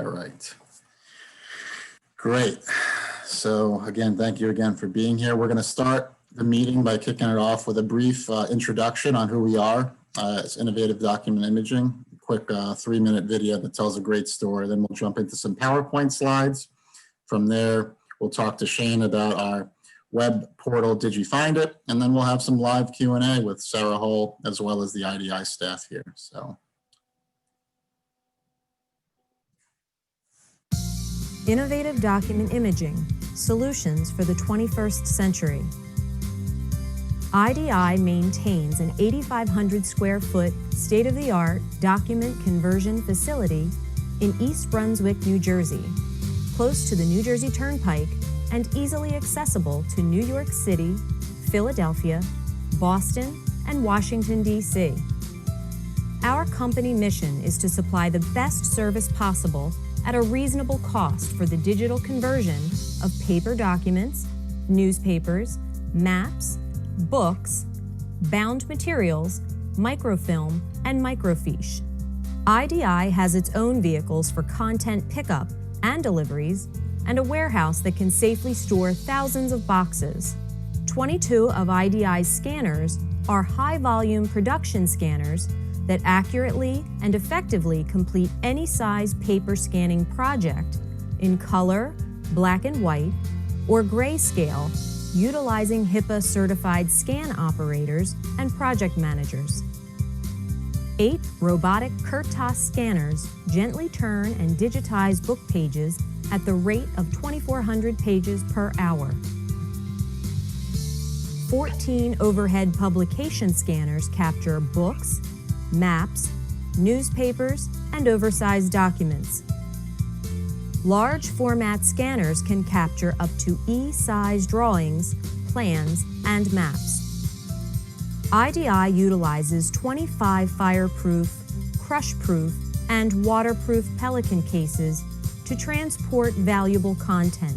All right. Great. So again, thank you again for being here. We're going to start the meeting by kicking it off with a brief introduction on who we are. It's Innovative Document Imaging, a quick 3-minute video that tells a great story. Then we'll jump into some PowerPoint slides. From there, we'll talk to Shane about our web portal, Did You Find It? And then we'll have some live Q&A with Sarah Hull, as well as the IDI staff here. So. Innovative Document Imaging, Solutions for the 21st Century. IDI maintains an 8,500 square foot state-of-the-art document conversion facility in East Brunswick, New Jersey, close to the New Jersey Turnpike and easily accessible to New York City, Philadelphia, Boston, and Washington, D.C. Our company mission is to supply the best service possible at a reasonable cost for the digital conversion of paper documents, newspapers, maps, books, bound materials, microfilm, and microfiche. IDI has its own vehicles for content pickup and deliveries, and a warehouse that can safely store thousands of boxes. 22 of IDI's scanners are high-volume production scanners that accurately and effectively complete any size paper scanning project in color, black and white, or grayscale, utilizing HIPAA-certified scan operators and project managers. 8 robotic Curtas scanners gently turn and digitize book pages at the rate of 2,400 pages per hour. 14 overhead publication scanners capture books, maps, newspapers, and oversized documents. Large format scanners can capture up to E-size drawings, plans, and maps. IDI utilizes 25 fireproof, crush-proof, and waterproof Pelican cases to transport valuable content.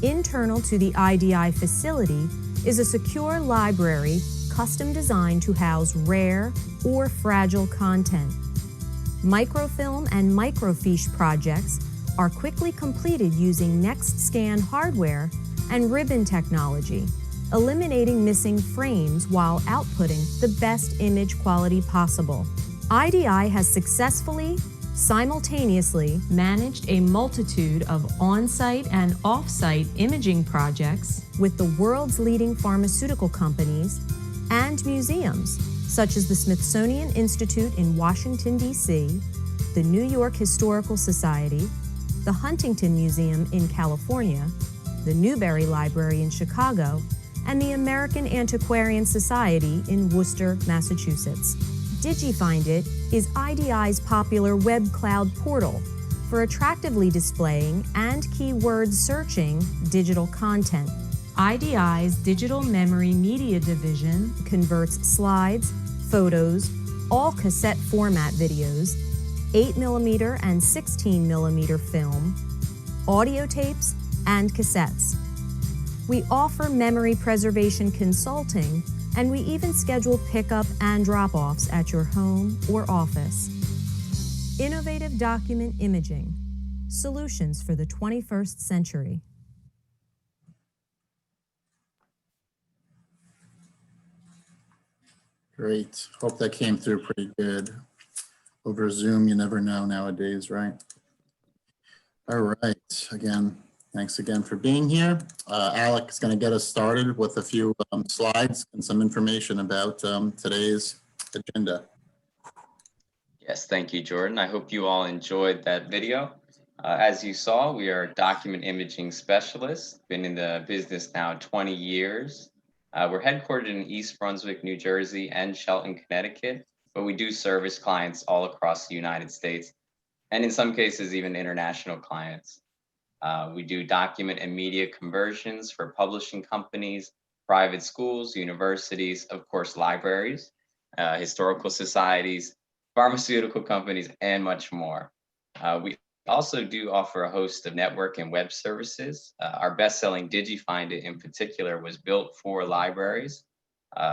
Internal to the IDI facility is a secure library custom designed to house rare or fragile content. Microfilm and microfiche projects are quickly completed using NextScan hardware and ribbon technology, eliminating missing frames while outputting the best image quality possible. IDI has successfully, simultaneously managed a multitude of on-site and off-site imaging projects with the world's leading pharmaceutical companies and museums, such as the Smithsonian Institute in Washington, D.C., the New York Historical Society, the Huntington Museum in California, the Newberry Library in Chicago, and the American Antiquarian Society in Worcester, Massachusetts. DigiFind is IDI's popular web cloud portal for attractively displaying and keyword searching digital content. IDI's Digital Memory Media Division converts slides, photos, all cassette format videos, 8mm and 16mm film, audio tapes, and cassettes. We offer memory preservation consulting, and we even schedule pickup and drop-offs at your home or office. Innovative Document Imaging, Solutions for the 21st Century. Great. Hope that came through pretty good. Over Zoom, you never know nowadays, right? All right. Again, thanks again for being here. Alec is going to get us started with a few slides and some information about today's agenda. Yes, thank you, Jordan. I hope you all enjoyed that video. As you saw, we are document imaging specialists, been in the business now 20 years. We're headquartered in East Brunswick, New Jersey, and Shelton, Connecticut, but we do service clients all across the United States, and in some cases, even international clients. We do document and media conversions for publishing companies, private schools, universities, of course, libraries, historical societies, pharmaceutical companies, and much more. We also do offer a host of network and web services. Our best-selling DigiFind It in particular was built for libraries.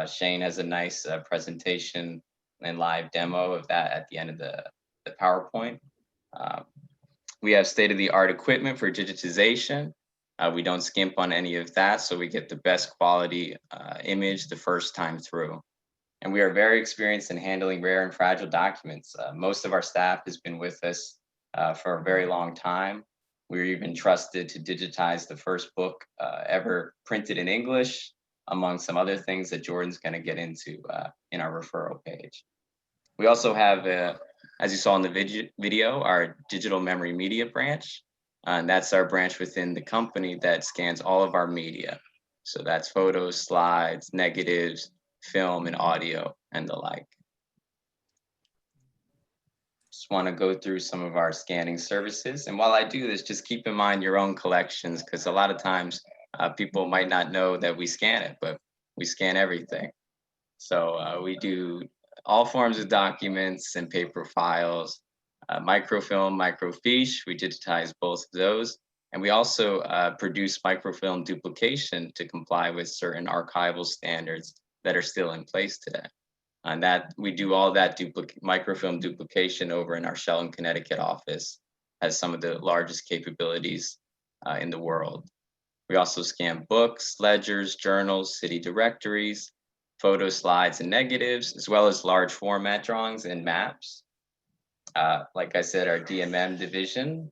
Shane has a nice presentation and live demo of that at the end of the PowerPoint. We have state-of-the-art equipment for digitization. We don't skimp on any of that, so we get the best quality image the first time through. And we are very experienced in handling rare and fragile documents. Most of our staff has been with us for a very long time. We were even trusted to digitize the first book ever printed in English, among some other things that Jordan's going to get into in our referral page. We also have, as you saw in the video, our digital memory media branch. And that's our branch within the company that scans all of our media. So that's photos, slides, negatives, film, and audio, and the like. Just want to go through some of our scanning services. And while I do this, just keep in mind your own collections, because a lot of times people might not know that we scan it, but we scan everything. So we do all forms of documents and paper files, microfilm, microfiche, we digitize both of those. And we also produce microfilm duplication to comply with certain archival standards that are still in place today. And that we do all that microfilm duplication over in our Shelton, Connecticut office, has some of the largest capabilities in the world. We also scan books, ledgers, journals, city directories, photo slides and negatives, as well as large format drawings and maps. Like I said, our DMM division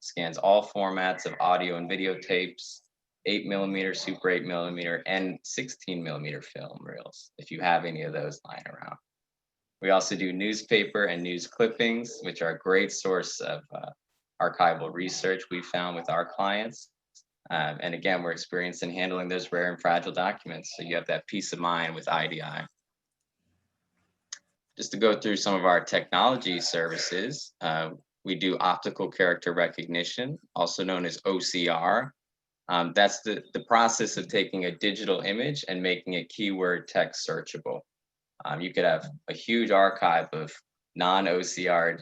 scans all formats of audio and videotapes, 8mm, Super 8mm, and 16mm film reels, if you have any of those lying around. We also do newspaper and news clippings, which are a great source of archival research we found with our clients. And again, we're experienced in handling those rare and fragile documents, so you have that peace of mind with IDI. Just to go through some of our technology services, we do optical character recognition, also known as OCR. That's the process of taking a digital image and making it keyword text searchable. You could have a huge archive of non-OCR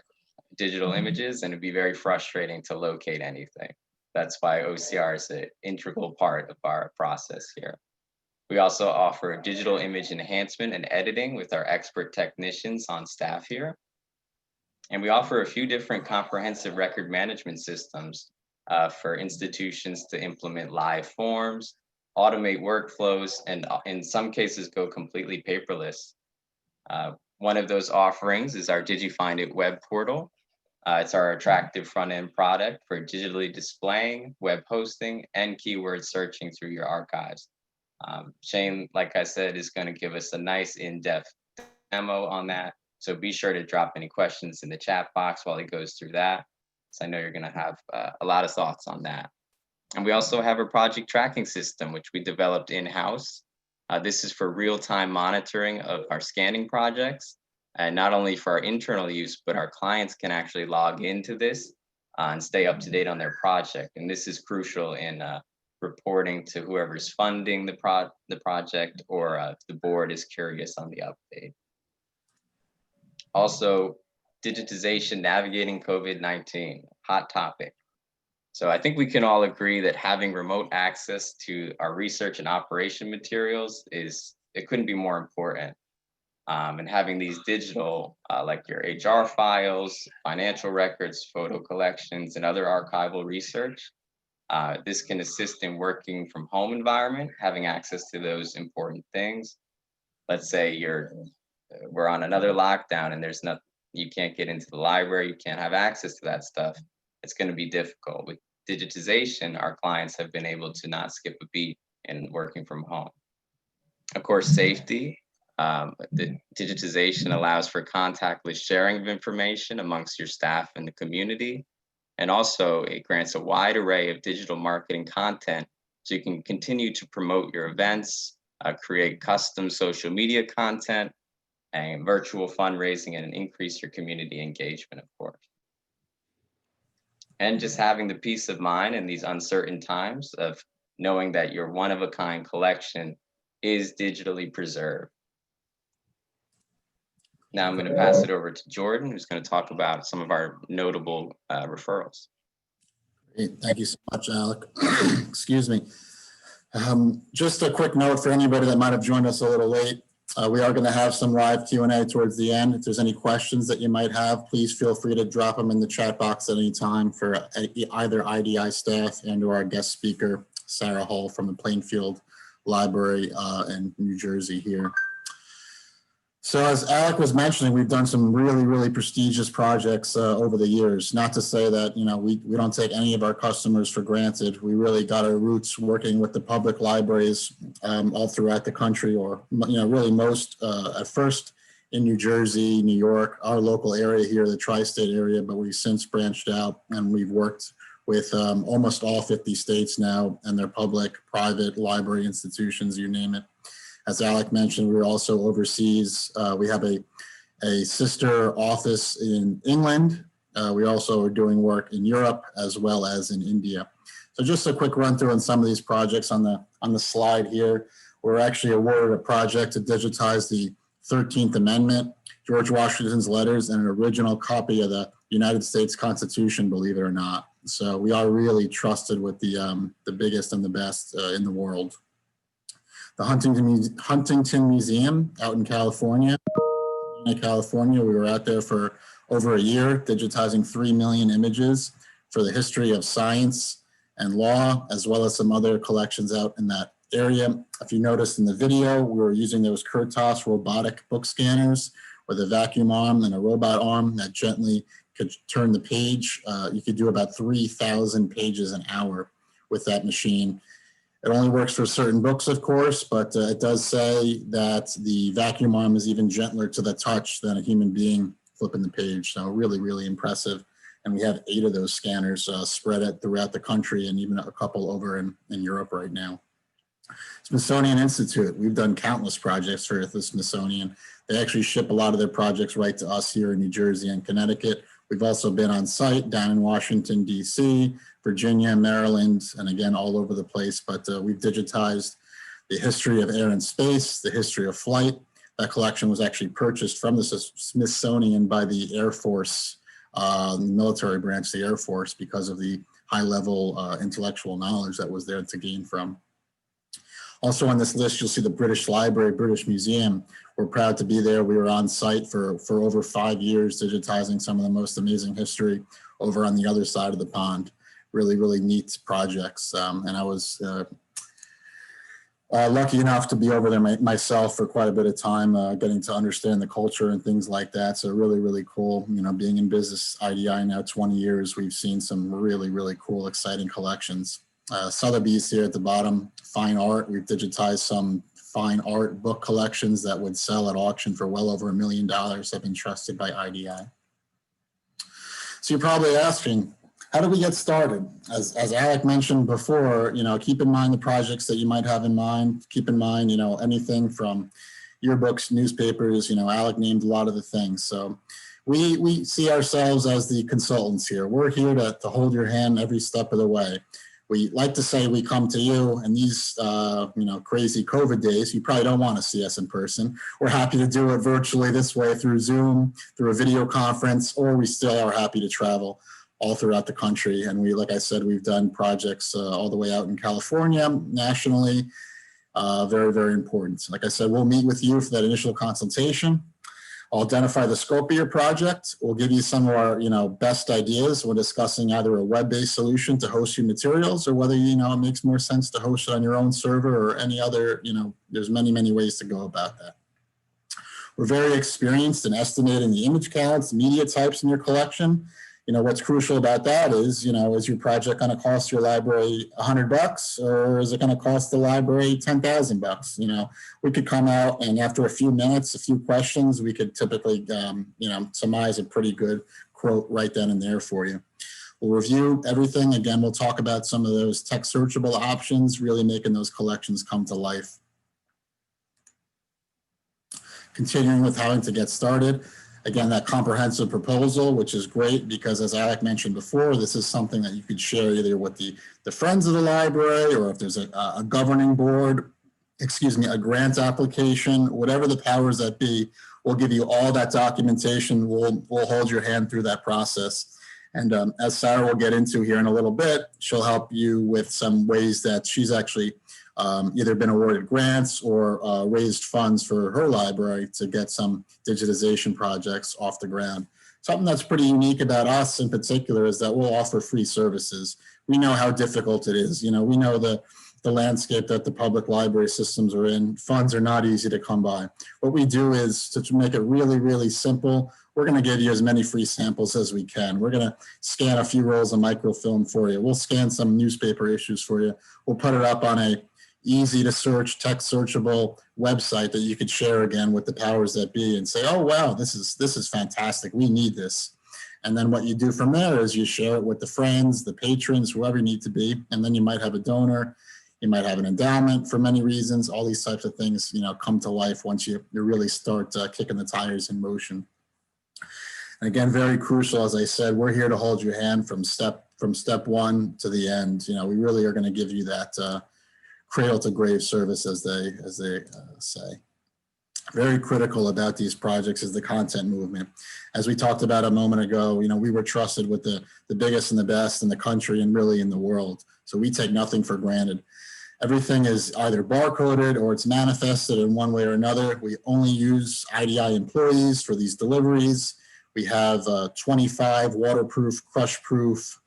digital images, and it'd be very frustrating to locate anything. That's why OCR is an integral part of our process here. We also offer digital image enhancement and editing with our expert technicians on staff here. And we offer a few different comprehensive record management systems for institutions to implement live forms, automate workflows, and in some cases go completely paperless. One of those offerings is our DigiFind It web portal. It's our attractive front-end product for digitally displaying, web hosting, and keyword searching through your archives. Shane, like I said, is going to give us a nice in-depth demo on that. So be sure to drop any questions in the chat box while he goes through that. So I know you're going to have a lot of thoughts on that. And we also have a project tracking system, which we developed in-house. This is for real-time monitoring of our scanning projects, and not only for our internal use, but our clients can actually log into this and stay up to date on their project. And this is crucial in reporting to whoever's funding the project, or if the board is curious on the update. Also, digitization navigating COVID-19, hot topic. So I think we can all agree that having remote access to our research and operation materials it couldn't be more important. And having these digital, like your HR files, financial records, photo collections, and other archival research, this can assist in working from home environment, having access to those important things. Let's say we're on another lockdown and you can't get into the library, you can't have access to that stuff. It's going to be difficult. With digitization, our clients have been able to not skip a beat in working from home. Of course, safety. The digitization allows for contactless sharing of information amongst your staff and the community. And also it grants a wide array of digital marketing content so you can continue to promote your events, create custom social media content, and virtual fundraising, and increase your community engagement, of course. And just having the peace of mind in these uncertain times of knowing that your one-of-a-kind collection is digitally preserved. Now I'm going to pass it over to Jordan, who's going to talk about some of our notable referrals. Great. Thank you so much, Alec. Excuse me. Just a quick note for anybody that might have joined us a little late. We are going to have some live Q&A towards the end. If there's any questions that you might have, please feel free to drop them in the chat box at any time for either IDI staff and or our guest speaker, Sarah Hall from the Plainfield Library in New Jersey here. So as Alec was mentioning, we've done some really, really prestigious projects over the years. Not to say that, we don't take any of our customers for granted. We really got our roots working with the public libraries all throughout the country, or, really most at first in New Jersey, New York, our local area here, the tri-state area, but we've since branched out and we've worked with almost all 50 states now and their public, private library institutions, you name it. As Alec mentioned, we're also overseas. We have a sister office in England. We also are doing work in Europe as well as in India. So just a quick run through on some of these projects on the slide here. We're actually awarded a project to digitize the 13th Amendment, George Washington's letters, and an original copy of the United States Constitution, believe it or not. So we are really trusted with the biggest and the best in the world. The Huntington Museum out in California. We were out there for over a year, digitizing 3 million images for the history of science and law, as well as some other collections out in that area. If you noticed in the video, we were using those Kurtas robotic book scanners with a vacuum arm and a robot arm that gently could turn the page. You could do about 3,000 pages an hour with that machine. It only works for certain books, of course, but it does say that the vacuum arm is even gentler to the touch than a human being flipping the page. So really, really impressive. And we have 8 of those scanners spread out throughout the country and even a couple over in Europe right now. Smithsonian Institute, we've done countless projects for the Smithsonian. They actually ship a lot of their projects right to us here in New Jersey and Connecticut. We've also been on site down in Washington, D.C., Virginia, Maryland, and again, all over the place. But we've digitized the history of air and space, the history of flight. That collection was actually purchased from the Smithsonian by the Air Force, the military branch, the Air Force, because of the high-level intellectual knowledge that was there to gain from. Also on this list, you'll see the British Library, British Museum. We're proud to be there. We were on site for over 5 years, digitizing some of the most amazing history over on the other side of the pond. Really, really neat projects. And I was lucky enough to be over there myself for quite a bit of time, getting to understand the culture and things like that. So really, really cool. Being in business IDI now 20 years, we've seen some really, really cool, exciting collections. Sotheby's here at the bottom, fine art. We've digitized some fine art book collections that would sell at auction for well over $1 million, have been trusted by IDI. So you're probably asking, how do we get started? As Alec mentioned before, keep in mind the projects that you might have in mind. Keep in mind, anything from yearbooks, newspapers, Alec named a lot of the things. So we see ourselves as the consultants here. We're here to hold your hand every step of the way. We like to say we come to you in these, crazy COVID days. You probably don't want to see us in person. We're happy to do it virtually this way through Zoom, through a video conference, or we still are happy to travel all throughout the country. And like I said, we've done projects all the way out in California, nationally. Very, very important. Like I said, we'll meet with you for that initial consultation. I'll identify the scope of your project. We'll give you some of our, best ideas. We're discussing either a web-based solution to host your materials, or whether, it makes more sense to host it on your own server or any other, there's many, many ways to go about that. We're very experienced in estimating the image counts, media types in your collection. What's crucial about that is, is your project going to cost your library $100, or is it going to cost the library $10,000? We could come out and after a few minutes, a few questions, we could typically, surmise a pretty good quote right then and there for you. We'll review everything. Again, we'll talk about some of those text searchable options, really making those collections come to life. Continuing with how to get started. Again, that comprehensive proposal, which is great because as Alec mentioned before, this is something that you could share either with the friends of the library, or if there's a governing board, a grant application, whatever the powers that be, we'll give you all that documentation. We'll hold your hand through that process. And as Sarah will get into here in a little bit, she'll help you with some ways that she's actually either been awarded grants or raised funds for her library to get some digitization projects off the ground. Something that's pretty unique about us in particular is that we'll offer free services. We know how difficult it is. You know, we know the landscape that the public library systems are in. Funds are not easy to come by. What we do is to make it really, really simple. We're going to give you as many free samples as we can. We're going to scan a few rolls of microfilm for you. We'll scan some newspaper issues for you. We'll put it up on a easy to search, text searchable website that you could share again with the powers that be and say, oh, wow, this is fantastic. We need this. And then what you do from there is you share it with the friends, the patrons, whoever you need to be. And then you might have a donor. You might have an endowment for many reasons. All these types of things, you know, come to life once you really start kicking the tires in motion. And again, very crucial, as I said, we're here to hold your hand from step one to the end. You know, we really are going to give you that cradle to grave service, as they say. Very critical about these projects is the content movement. As we talked about a moment ago, you know, we were trusted with the biggest and the best in the country and really in the world. So we take nothing for granted. Everything is either barcoded or it's manifested in one way or another. We only use IDI employees for these deliveries. We have 25 waterproof, crush-proof,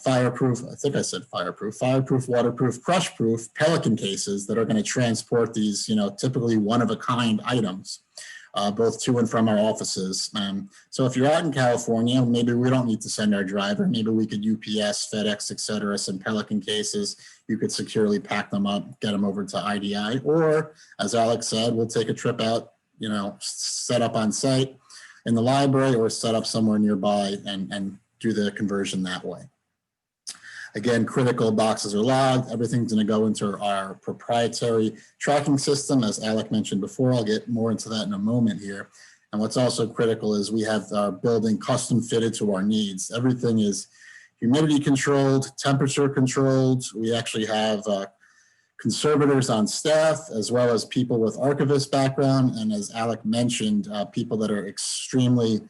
fireproof, I think I said fireproof, waterproof, crush-proof Pelican cases that are going to transport these, you know, typically one-of-a-kind items, both to and from our offices. So if you're out in California, maybe we don't need to send our driver. Maybe we could UPS, FedEx, et cetera, some Pelican cases. You could securely pack them up, get them over to IDI. Or, as Alex said, we'll take a trip out, you know, set up on site in the library or set up somewhere nearby and do the conversion that way. Again, critical boxes are logged. Everything's going to go into our proprietary tracking system, as Alec mentioned before. I'll get more into that in a moment here. And what's also critical is we have our building custom fitted to our needs. Everything is humidity controlled, temperature controlled. We actually have conservators on staff, as well as people with archivist background. And as Alec mentioned, people that are extremely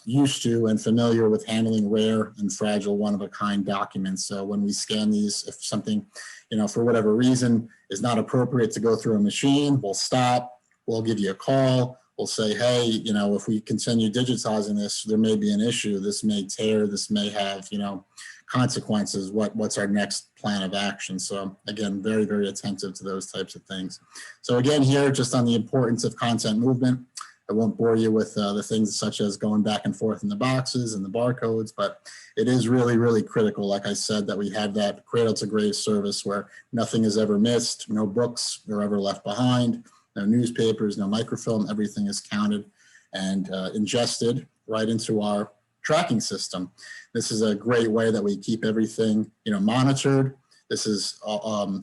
used to and familiar with handling rare and fragile one-of-a-kind documents. So when we scan these, if something, you know, for whatever reason is not appropriate to go through a machine, we'll stop, we'll give you a call, we'll say, hey, you know, if we continue digitizing this, there may be an issue, this may tear, this may have, you know, consequences, what's our next plan of action? So again, very, very attentive to those types of things. So again, here, just on the importance of content movement, I won't bore you with the things such as going back and forth in the boxes and the barcodes, but it is really, really critical, like I said, that we have that cradle to grave service where nothing is ever missed, no books are ever left behind, no newspapers, no microfilm, everything is counted and ingested right into our tracking system. This is a great way that we keep everything, you know, monitored. This is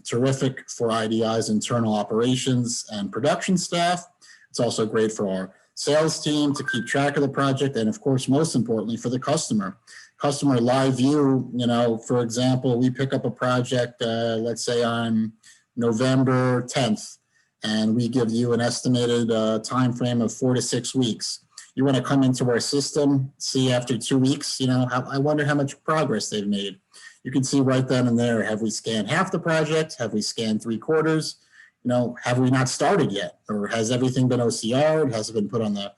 terrific for IDI's internal operations and production staff. It's also great for our sales team to keep track of the project. And of course, most importantly, for the customer live view. You know, for example, we pick up a project, let's say on November 10th, and we give you an estimated time frame of 4 to 6 weeks. You want to come into our system, see after 2 weeks, you know, I wonder how much progress they've made. You can see right then and there, have we scanned half the project? Have we scanned 3/4? You know, have we not started yet? Or has everything been OCR'd? Has it been put on the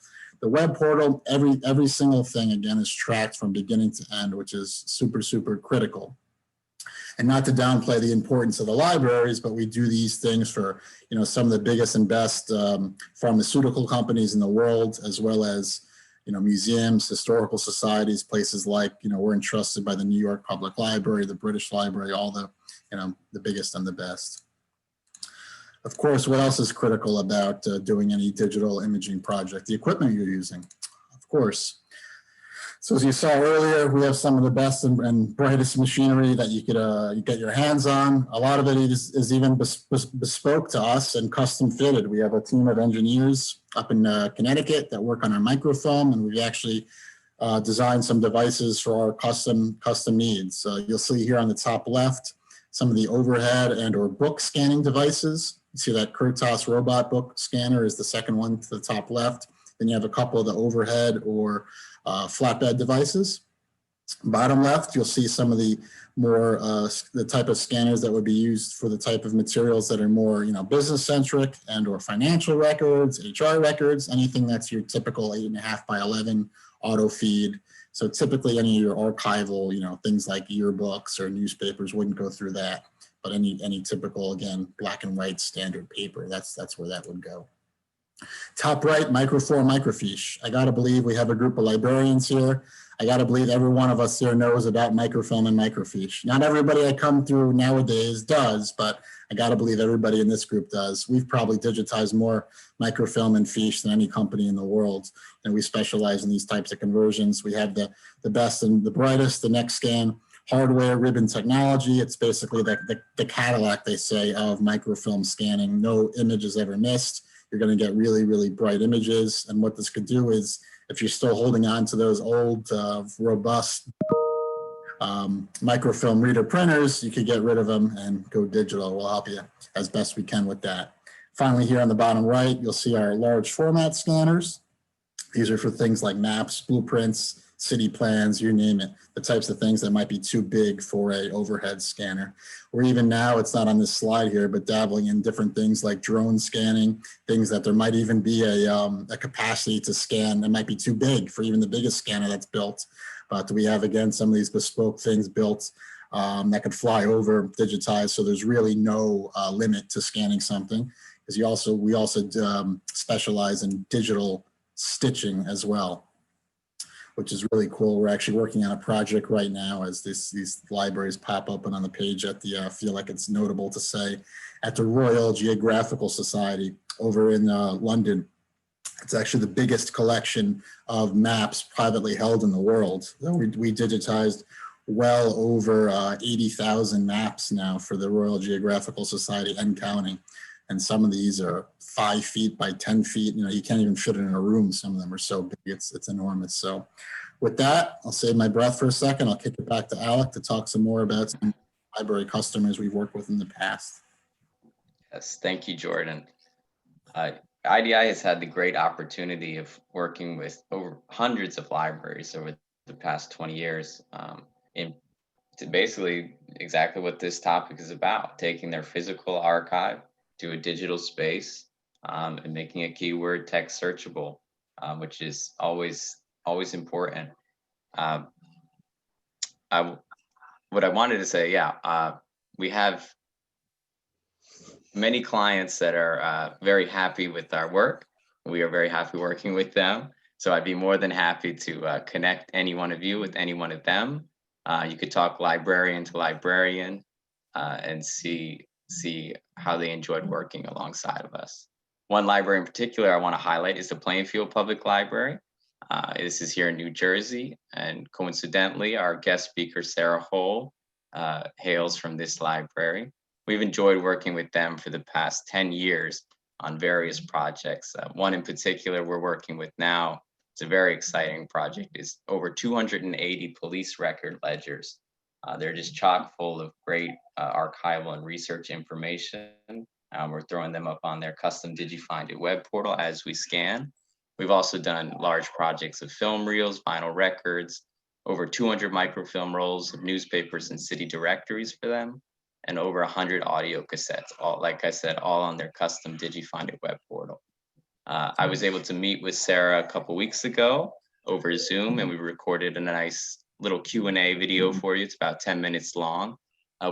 web portal? Every single thing, again, is tracked from beginning to end, which is super, super critical. And not to downplay the importance of the libraries, but we do these things for, you know, some of the biggest and best pharmaceutical companies in the world, as well as, you know, museums, historical societies, places like, you know, we're entrusted by the New York Public Library, the British Library, all the, you know, the biggest and the best. Of course, what else is critical about doing any digital imaging project? The equipment you're using, of course. So as you saw earlier, we have some of the best and brightest machinery that you could get your hands on. A lot of it is even bespoke to us and custom fitted. We have a team of engineers up in Connecticut that work on our microfilm, and we've actually designed some devices for our custom needs. You'll see here on the top left, some of the overhead and or book scanning devices. You see that Kurtas robot book scanner is the second one to the top left. Then you have a couple of the overhead or flatbed devices. Bottom left, you'll see some of the more, the type of scanners that would be used for the type of materials that are more, business centric and or financial records, HR records, anything that's your typical 8.5 by 11 auto feed. So typically any of your archival, things like yearbooks or newspapers wouldn't go through that, but any typical, again, black and white standard paper, that's where that would go. Top right, microform, microfiche. I gotta believe we have a group of librarians here. I gotta believe every one of us here knows about microfilm and microfiche. Not everybody I come through nowadays does, but I gotta believe everybody in this group does. We've probably digitized more microfilm and fiche than any company in the world, and we specialize in these types of conversions. We have the best and the brightest, the next scan hardware, ribbon technology. It's basically the Cadillac, they say, of microfilm scanning. No image is ever missed. You're going to get really, really bright images. And what this could do is, if you're still holding on to those old, robust microfilm reader printers, you could get rid of them and go digital. We'll help you as best we can with that. Finally, here on the bottom right, you'll see our large format scanners. These are for things like maps, blueprints, city plans, you name it, the types of things that might be too big for a overhead scanner. Or even now, it's not on this slide here, but dabbling in different things like drone scanning, things that there might even be a capacity to scan that might be too big for even the biggest scanner that's built. But we have, again, some of these bespoke things built that could fly over, digitized, so there's really no limit to scanning something. Because we also specialize in digital stitching as well, which is really cool. We're actually working on a project right now as these libraries pop up and on the page at the, feel like it's notable to say, at the Royal Geographical Society over in London. It's actually the biggest collection of maps privately held in the world. We digitized well over 80,000 maps now for the Royal Geographical Society and counting. And some of these are 5 feet by 10 feet. You can't even fit it in a room. Some of them are so big, it's enormous. So with that, I'll save my breath for a second. I'll kick it back to Alec to talk some more about some library customers we've worked with in the past. Yes, thank you, Jordan. IDI has had the great opportunity of working with over hundreds of libraries over the past 20 years to basically exactly what this topic is about, taking their physical archive to a digital space and making a keyword text searchable, which is always important. What I wanted to say, we have many clients that are very happy with our work. We are very happy working with them. So I'd be more than happy to connect any one of you with any one of them. You could talk librarian to librarian and see how they enjoyed working alongside of us. One library in particular I want to highlight is the Plainfield Public Library. This is here in New Jersey, and coincidentally, our guest speaker, Sarah Hole, hails from this library. We've enjoyed working with them for the past 10 years on various projects. One in particular we're working with now, it's a very exciting project, is over 280 police record ledgers. They're just chock full of great archival and research information. We're throwing them up on their custom DigiFind It web portal as we scan. We've also done large projects of film reels, vinyl records, over 200 microfilm rolls of newspapers and city directories for them, and over 100 audio cassettes, all, like I said, all on their custom DigiFind It web portal. I was able to meet with Sarah a couple weeks ago over Zoom, and we recorded a nice little Q&A video for you. It's about 10 minutes long.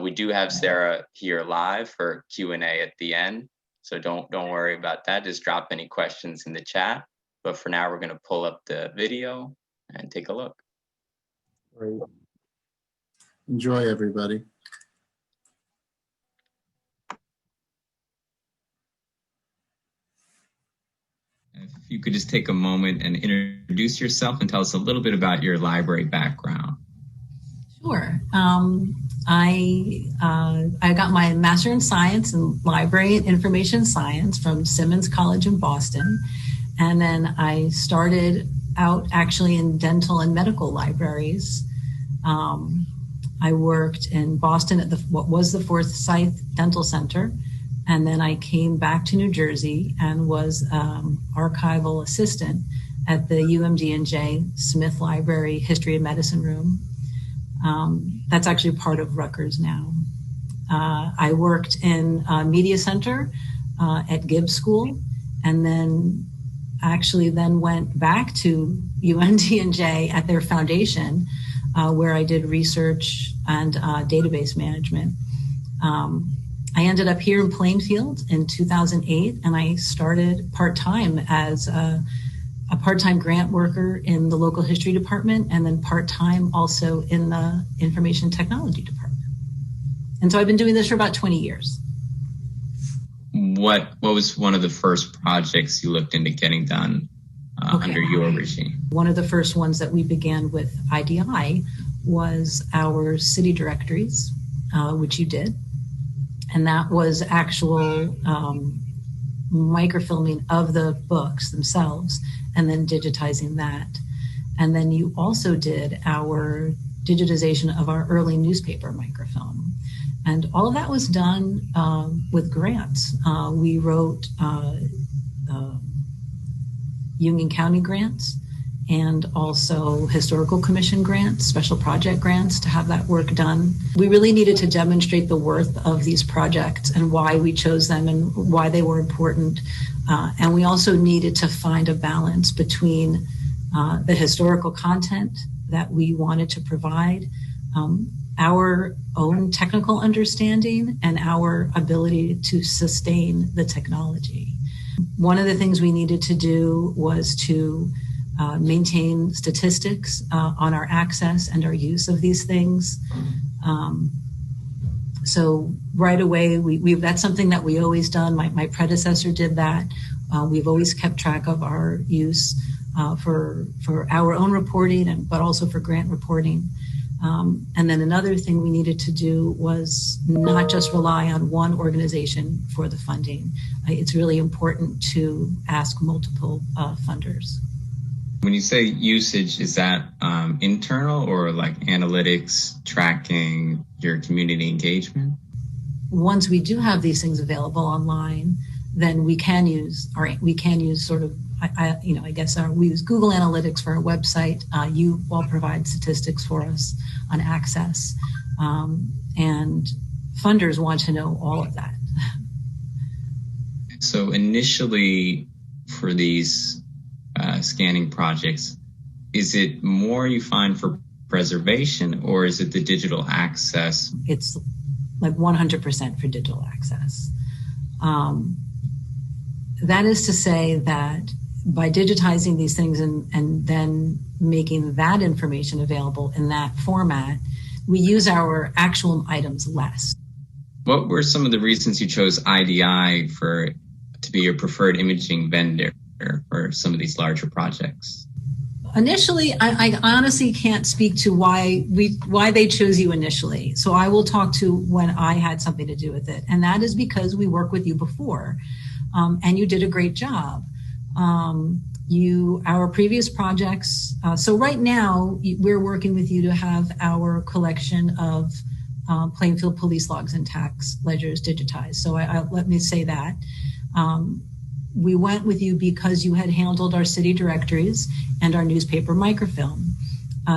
We do have Sarah here live for Q&A at the end, so don't worry about that. Just drop any questions in the chat. But for now, we're going to pull up the video and take a look. Great. Enjoy, everybody. If you could just take a moment and introduce yourself and tell us a little bit about your library background. Sure. I got my Master in Science in Library and Information Science from Simmons College in Boston. And then I started out actually in dental and medical libraries. I worked in Boston at what was the Forsyth Dental Center. And then I came back to New Jersey and was archival assistant at the UMD&J Smith Library History and Medicine Room. That's actually part of Rutgers now. I worked in Media Center at Gibbs School, and then went back to UND&J at their foundation, where I did research and database management. I ended up here in Plainfield in 2008, and I started part-time as a part-time grant worker in the local history department, and then part-time also in the information technology department. And so I've been doing this for about 20 years. What was one of the first projects you looked into getting done under your regime? One of the first ones that we began with IDI was our city directories, which you did. And that was actual microfilming of the books themselves and then digitizing that. And then you also did our digitization of our early newspaper microfilm. And all of that was done with grants. We wrote Union County grants and also Historical Commission grants, special project grants to have that work done. We really needed to demonstrate the worth of these projects and why we chose them and why they were important. And we also needed to find a balance between the historical content that we wanted to provide, our own technical understanding, and our ability to sustain the technology. One of the things we needed to do was to maintain statistics on our access and our use of these things. So right away, that's something that we always done. My predecessor did that. We've always kept track of our use for our own reporting, but also for grant reporting. And then another thing we needed to do was not just rely on one organization for the funding. It's really important to ask multiple funders. When you say usage, is that internal or like analytics, tracking your community engagement? Once we do have these things available online, then we can use sort of, we use Google Analytics for our website. You all provide statistics for us on access, and funders want to know all of that. So initially for these scanning projects, is it more you find for preservation or is it the digital access? It's like 100% for digital access. That is to say that by digitizing these things and then making that information available in that format, we use our actual items less. What were some of the reasons you chose IDI to be your preferred imaging vendor for some of these larger projects? Initially, I honestly can't speak to why they chose you initially. So I will talk to when I had something to do with it. And that is because we worked with you before, and you did a great job. Our previous projects, so right now we're working with you to have our collection of Plainfield police logs and tax ledgers digitized. So let me say that. We went with you because you had handled our city directories and our newspaper microfilm.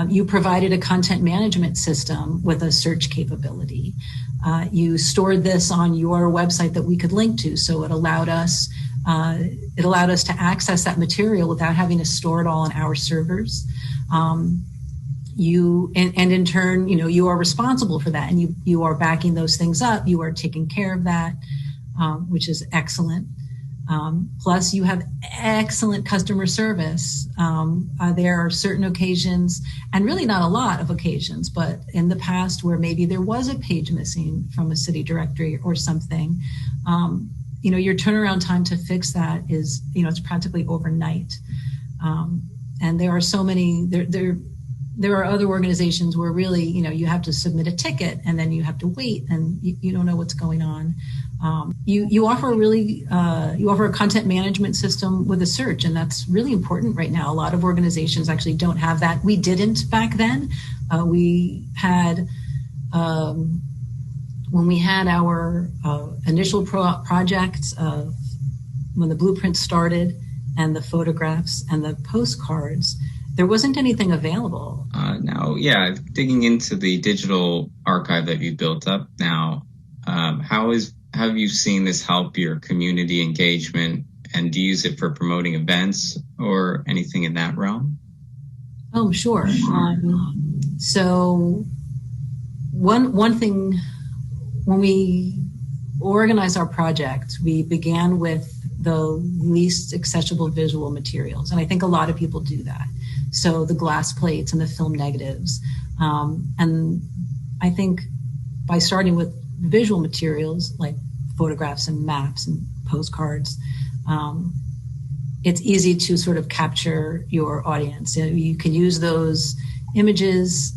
You provided a content management system with a search capability. You stored this on your website that we could link to, so it allowed us to access that material without having to store it all on our servers. And in turn, you are responsible for that, and you are backing those things up. You are taking care of that, which is excellent. Plus, you have excellent customer service. There are certain occasions, and really not a lot of occasions, but in the past where maybe there was a page missing from a city directory or something, your turnaround time to fix that is, it's practically overnight. And there are so many, there are other organizations where really, you have to submit a ticket and then you have to wait and you don't know what's going on. You offer a content management system with a search, and that's really important right now. A lot of organizations actually don't have that. We didn't back then. We had, when we had our initial projects when the blueprint started and the photographs and the postcards, there wasn't anything available. Now, yeah, digging into the digital archive that you built up now, how have you seen this help your community engagement, and do you use it for promoting events or anything in that realm? Oh, sure. So one thing, when we organize our project, we began with the least accessible visual materials. And I think a lot of people do that. So the glass plates and the film negatives. And I think by starting with visual materials like photographs and maps and postcards, it's easy to sort of capture your audience. You can use those images,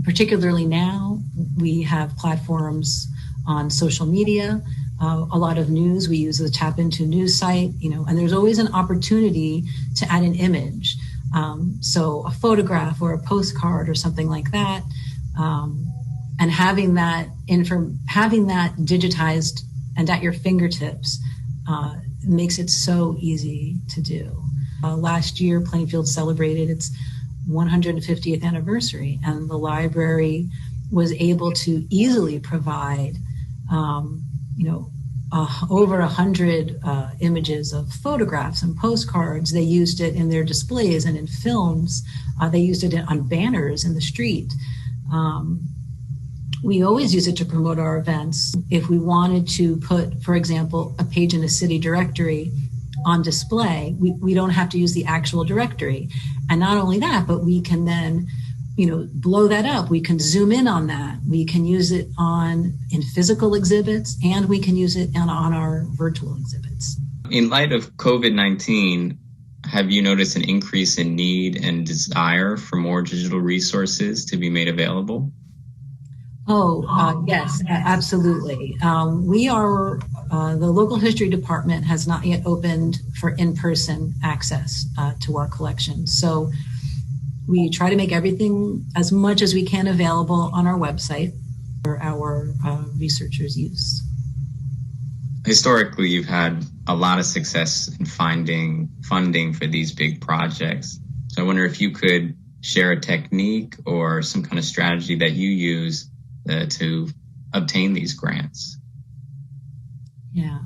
particularly now. We have platforms on social media, a lot of news. We use the Tap Into news site, and there's always an opportunity to add an image. So a photograph or a postcard or something like that, and having that digitized and at your fingertips makes it so easy to do. Last year, Plainfield celebrated its 150th anniversary, and the library was able to easily provide, over 100 images of photographs and postcards. They used it in their displays and in films. They used it on banners in the street. We always use it to promote our events. If we wanted to put, for example, a page in a city directory on display, we don't have to use the actual directory. And not only that, but we can then, blow that up. We can zoom in on that. We can use it in physical exhibits, and we can use it on our virtual exhibits. In light of COVID-19, have you noticed an increase in need and desire for more digital resources to be made available? Yes, absolutely. The local history department has not yet opened for in-person access to our collection. So we try to make everything as much as we can available on our website for our researchers' use. Historically, you've had a lot of success in finding funding for these big projects. So I wonder if you could share a technique or some kind of strategy that you use to obtain these grants. Yeah.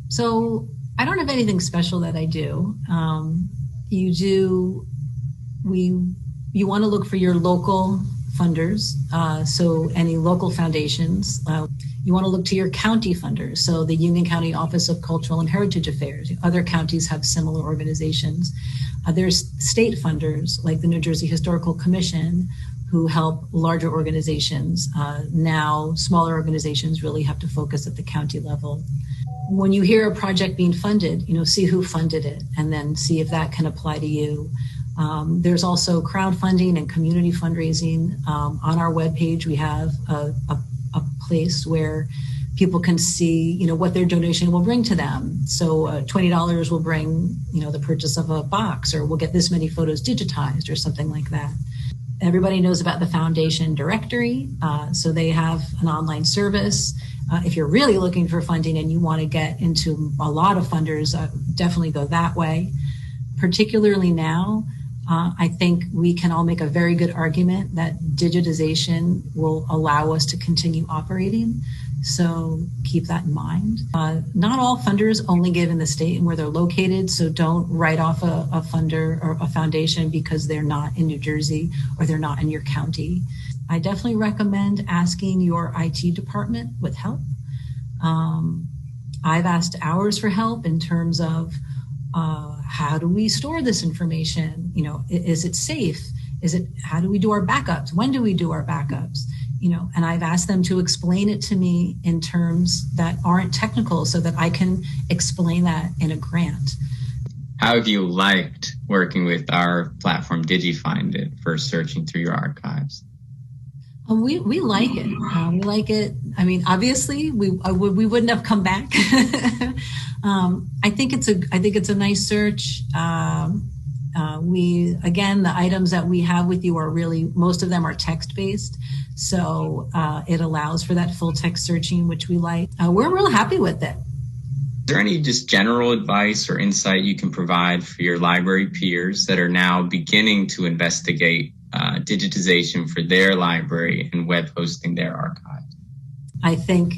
So I don't have anything special that I do. You want to look for your local funders. So any local foundations. You want to look to your county funders. So the Union County Office of Cultural and Heritage Affairs. Other counties have similar organizations. There's state funders like the New Jersey Historical Commission, who help larger organizations. Now, smaller organizations really have to focus at the county level. When you hear a project being funded, see who funded it, and then see if that can apply to you. There's also crowdfunding and community fundraising. On our webpage, we have a place where people can see, what their donation will bring to them. So $20 will bring, the purchase of a box, or we'll get this many photos digitized or something like that. Everybody knows about the foundation directory. So they have an online service. If you're really looking for funding and you want to get into a lot of funders, definitely go that way. Particularly now, I think we can all make a very good argument that digitization will allow us to continue operating. So keep that in mind. Not all funders only give in the state and where they're located, so don't write off a funder or a foundation because they're not in New Jersey or they're not in your county. I definitely recommend asking your IT department with help. I've asked ours for help in terms of how do we store this information? Is it safe? How do we do our backups? When do we do our backups? And I've asked them to explain it to me in terms that aren't technical so that I can explain that in a grant. How have you liked working with our platform, DigiFind It, for searching through your archives? We like it. We like it. I mean, obviously, we wouldn't have come back. I think it's a nice search. The items that we have with you are really, most of them are text-based. So it allows for that full text searching, which we like. We're real happy with it. there any just general advice or insight you can provide for your library peers that are now beginning to investigate digitization for their library and web hosting their archive? I think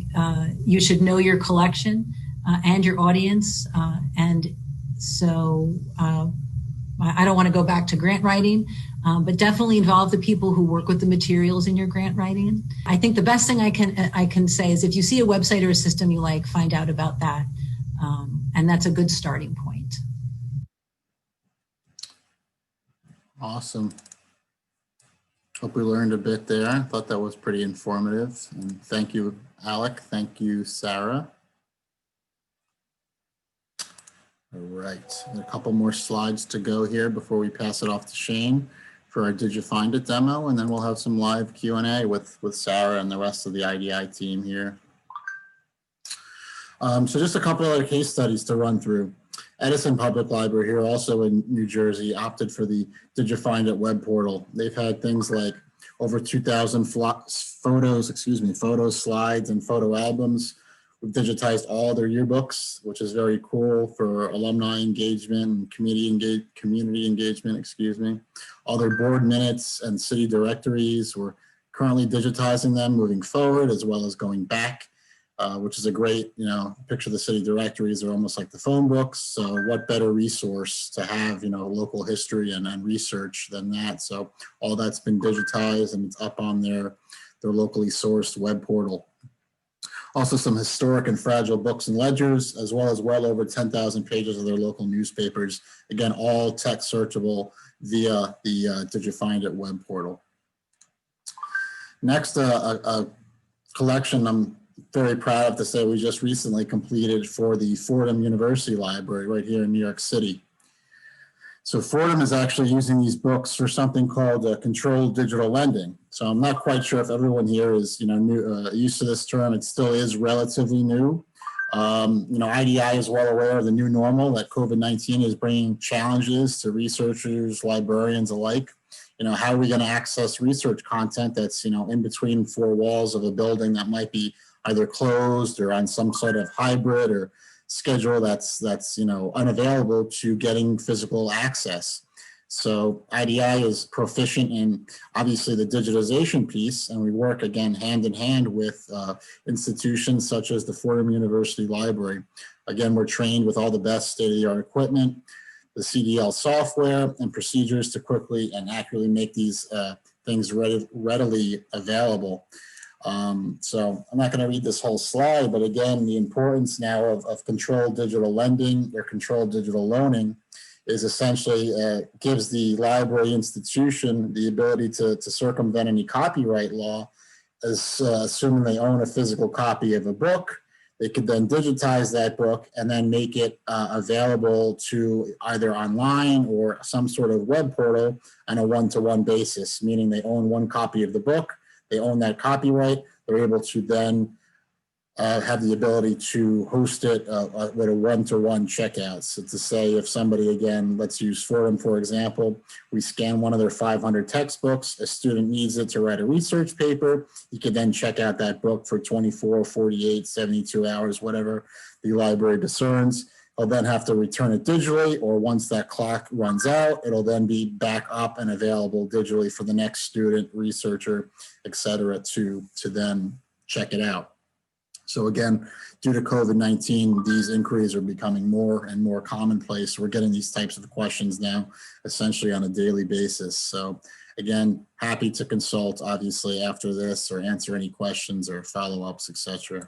you should know your collection and your audience. And so I don't want to go back to grant writing, but definitely involve the people who work with the materials in your grant writing. I think the best thing I can say is if you see a website or a system you like, find out about that. And that's a good starting point. Awesome. Hope we learned a bit there. I thought that was pretty informative. And thank you, Alec. Thank you, Sarah. All right, a couple more slides to go here before we pass it off to Shane for our Did You Find It demo, and then we'll have some live Q&A with Sarah and the rest of the IDI team here. So just a couple other case studies to run through. Edison Public Library here, also in New Jersey, opted for the Did You Find It web portal. They've had things like over 2,000 photos, slides, and photo albums. We've digitized all their yearbooks, which is very cool for alumni engagement and community engagement, All their board minutes and city directories, we're currently digitizing them moving forward as well as going back. Which is a great, picture the city directories are almost like the phone books. So what better resource to have, local history and research than that. So all that's been digitized and it's up on their locally sourced web portal. Also some historic and fragile books and ledgers, as well as well over 10,000 pages of their local newspapers. Again, all text searchable via the Did You Find It web portal. Next, a collection I'm very proud to say we just recently completed for the Fordham University Library right here in New York City. So Fordham is actually using these books for something called controlled digital lending. So I'm not quite sure if everyone here is used to this term. It still is relatively new. IDI is well aware of the new normal that COVID-19 is bringing challenges to researchers, librarians alike. How are we going to access research content that's in between four walls of a building that might be either closed or on some sort of hybrid or schedule that's unavailable to getting physical access. So IDI is proficient in obviously the digitization piece, and we work again hand in hand with institutions such as the Fordham University Library. Again, we're trained with all the best state-of-the-art equipment, the CDL software and procedures to quickly and accurately make these things readily available. So I'm not going to read this whole slide, but again, the importance now of controlled digital lending or controlled digital loaning is essentially gives the library institution the ability to circumvent any copyright law, as assuming they own a physical copy of a book. They could then digitize that book and then make it available to either online or some sort of web portal on a one-to-one basis, meaning they own one copy of the book. They own that copyright. They're able to then have the ability to host it with a one-to-one checkout. So to say if somebody, again, let's use Fordham, for example, we scan one of their 500 textbooks, a student needs it to write a research paper, you can then check out that book for 24, 48, 72 hours, whatever the library discerns. They'll then have to return it digitally, or once that clock runs out, it'll then be back up and available digitally for the next student, researcher, et cetera, to then check it out. So again, due to COVID-19, these inquiries are becoming more and more commonplace. We're getting these types of questions now essentially on a daily basis. So again, happy to consult obviously after this or answer any questions or follow-ups, et cetera.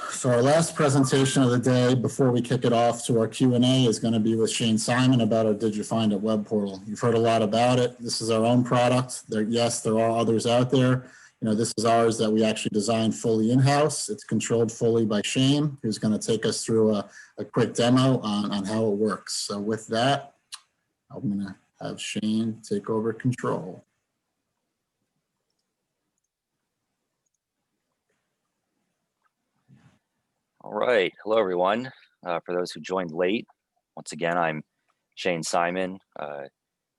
So our last presentation of the day before we kick it off to our Q&A is going to be with Shane Simon about our Did You Find It web portal. You've heard a lot about it. This is our own product. Yes, there are others out there. This is ours that we actually designed fully in-house. It's controlled fully by Shane, who's going to take us through a quick demo on how it works. So with that, I'm going to have Shane take over control. All right. Hello, everyone. For those who joined late, once again, I'm Shane Simon,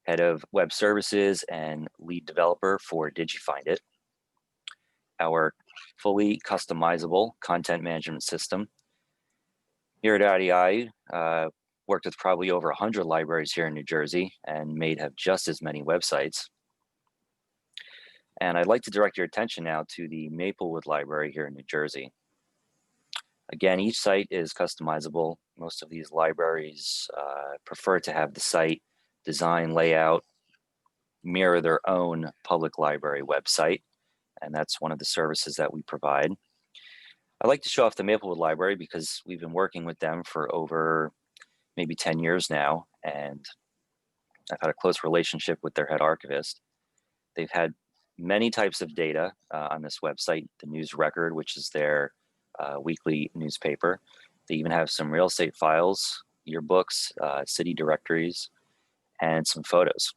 Head of Web Services and Lead Developer for Did You Find It? Our fully customizable content management system. Here at IDI, worked with probably over 100 libraries here in New Jersey and may have just as many websites. And I'd like to direct your attention now to the Maplewood Library here in New Jersey. Again, each site is customizable. Most of these libraries prefer to have the site design, layout, mirror their own public library website. And that's one of the services that we provide. I'd like to show off the Maplewood Library because we've been working with them for over maybe 10 years now, and I've had a close relationship with their head archivist. They've had many types of data on this website, the News Record, which is their weekly newspaper. They even have some real estate files, yearbooks, city directories, and some photos.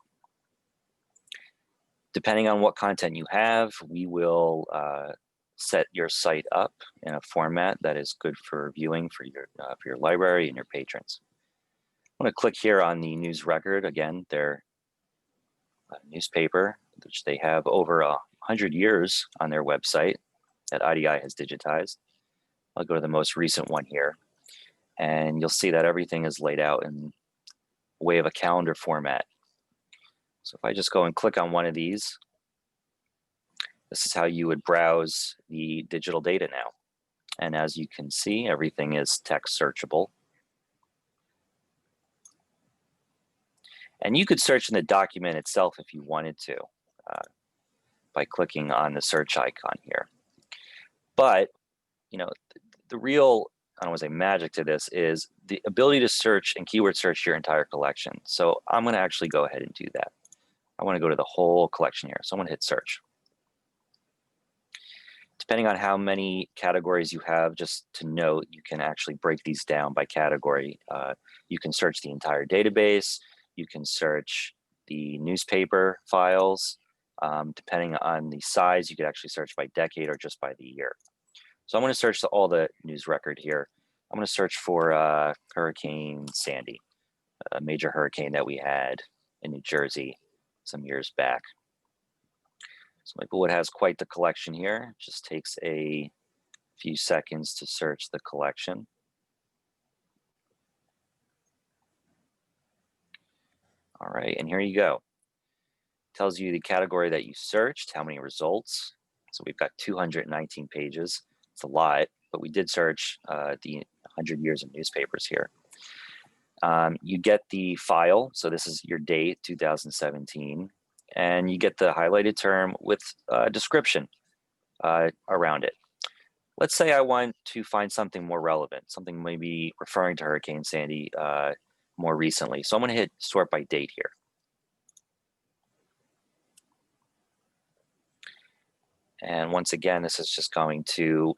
Depending on what content you have, we will set your site up in a format that is good for viewing for your library and your patrons. I'm going to click here on the News Record, again, their newspaper, which they have over 100 years on their website that IDI has digitized. I'll go to the most recent one here, and you'll see that everything is laid out in a way of a calendar format. So if I just go and click on one of these, this is how you would browse the digital data now. And as you can see, everything is text searchable. And you could search in the document itself if you wanted to by clicking on the search icon here. But, you know, the real, I don't want to say magic to this is the ability to search and keyword search your entire collection. So I'm going to actually go ahead and do that. I want to go to the whole collection here. So I'm going to hit search. Depending on how many categories you have, just to note, you can actually break these down by category. You can search the entire database. You can search the newspaper files. Depending on the size, you could actually search by decade or just by the year. So I'm going to search all the news record here. I'm going to search for Hurricane Sandy, a major hurricane that we had in New Jersey some years back. So Maplewood has quite the collection here. It just takes a few seconds to search the collection. All right, and here you go. Tells you the category that you searched, how many results. So we've got 219 pages. It's a lot, but we did search the 100 years of newspapers here. You get the file. So this is your date, 2017. And you get the highlighted term with a description around it. Let's say I want to find something more relevant, something maybe referring to Hurricane Sandy more recently. So I'm going to hit sort by date here. And once again, this is just going to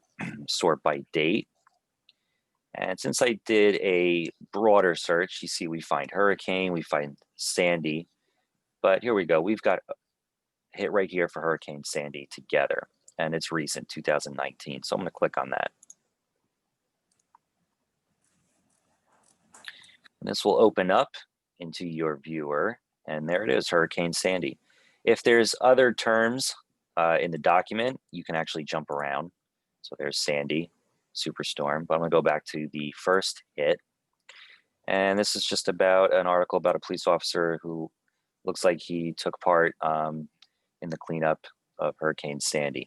sort by date. And since I did a broader search, you see we find hurricane, we find Sandy. But here we go. We've got hit right here for Hurricane Sandy together. And it's recent, 2019. So I'm going to click on that. And this will open up into your viewer. And there it is, Hurricane Sandy. If there's other terms in the document, you can actually jump around. So there's Sandy, Superstorm. But I'm going to go back to the first hit. And this is just about an article about a police officer who looks like he took part in the cleanup of Hurricane Sandy.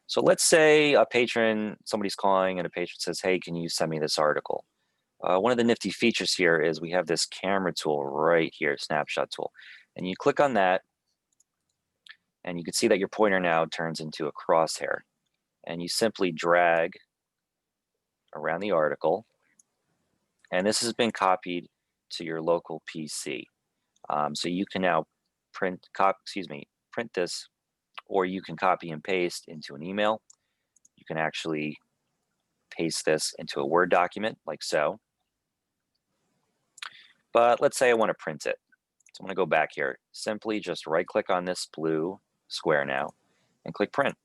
So let's say a patron, somebody's calling and a patron says, hey, can you send me this article? One of the nifty features here is we have this camera tool right here, snapshot tool. And you click on that and you can see that your pointer now turns into a crosshair. And you simply drag around the article. And this has been copied to your local PC. So you can now print this, or you can copy and paste into an email. You can actually paste this into a Word document like so. But let's say I want to print it. So I'm going to go back here. Simply just right click on this blue square now and click print.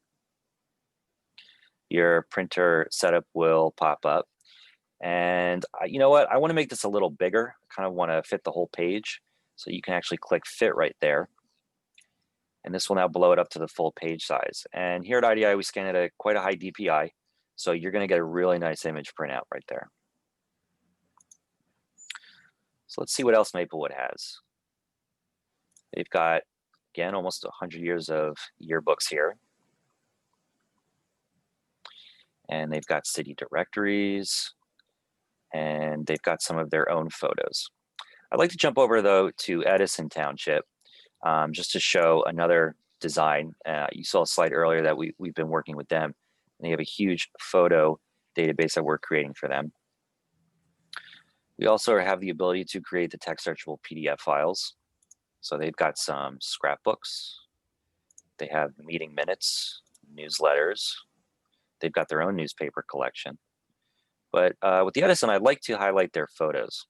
Your printer setup will pop up. And you know what? I want to make this a little bigger. I kind of want to fit the whole page. So you can actually click fit right there. And this will now blow it up to the full page size. And here at IDI, we scan at quite a high DPI. So you're going to get a really nice image printout right there. So let's see what else Maplewood has. They've got, again, almost 100 years of yearbooks here. And they've got city directories, and they've got some of their own photos. I'd like to jump over, though, to Edison Township, just to show another design. You saw a slide earlier that we've been working with them. And they have a huge photo database that we're creating for them. We also have the ability to create the text searchable PDF files. So they've got some scrapbooks. They have meeting minutes, newsletters. They've got their own newspaper collection. But with the Edison, I'd like to highlight their photos.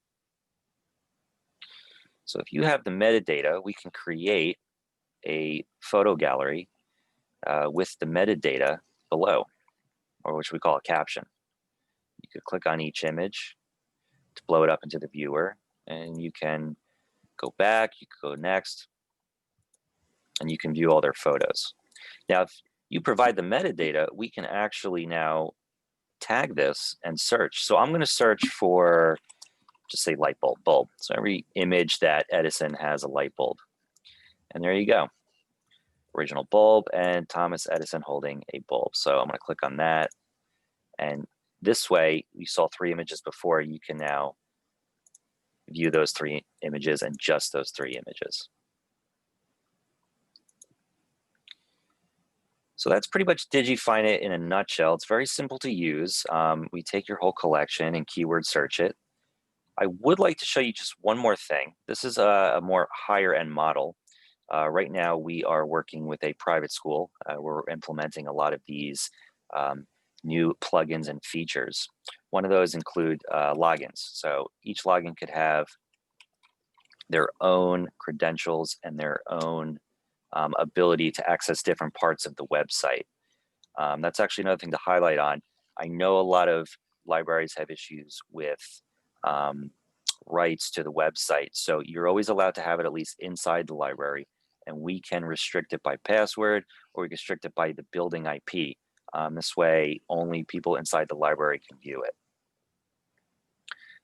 So if you have the metadata, we can create a photo gallery with the metadata below, or which we call a caption. You could click on each image to blow it up into the viewer, and you can go back, you can go next, and you can view all their photos. Now, if you provide the metadata, we can actually now tag this and search. So I'm going to search for, just say light bulb. So every image that Edison has a light bulb. And there you go. Original bulb and Thomas Edison holding a bulb. So I'm going to click on that. And this way, we saw 3 images before. You can now view those 3 images and just those 3 images. So that's pretty much DigiFind It in a nutshell. It's very simple to use. We take your whole collection and keyword search it. I would like to show you just one more thing. This is a more higher end model. Right now, we are working with a private school. We're implementing a lot of these new plugins and features. One of those include logins. So each login could have their own credentials and their own ability to access different parts of the website. That's actually another thing to highlight on. I know a lot of libraries have issues with rights to the website. So you're always allowed to have it at least inside the library, and we can restrict it by password, or we can restrict it by the building IP. This way, only people inside the library can view it.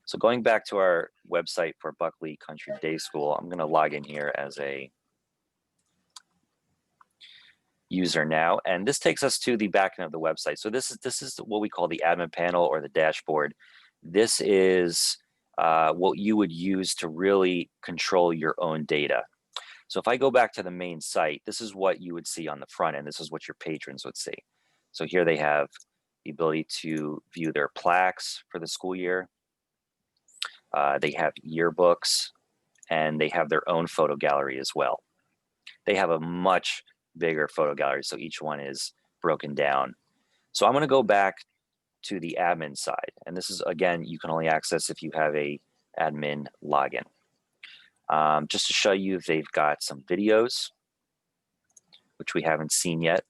So going back to our website for Buckley Country Day School, I'm going to log in here as a user now, and this takes us to the backend of the website. So this is what we call the admin panel or the dashboard. This is what you would use to really control your own data. So if I go back to the main site, this is what you would see on the front end. This is what your patrons would see. So here they have the ability to view their plaques for the school year. They have yearbooks, and they have their own photo gallery as well. They have a much bigger photo gallery, so each one is broken down. So I'm going to go back to the admin side, and this is, again, you can only access if you have a admin login. Just to show you, they've got some videos, which we haven't seen yet.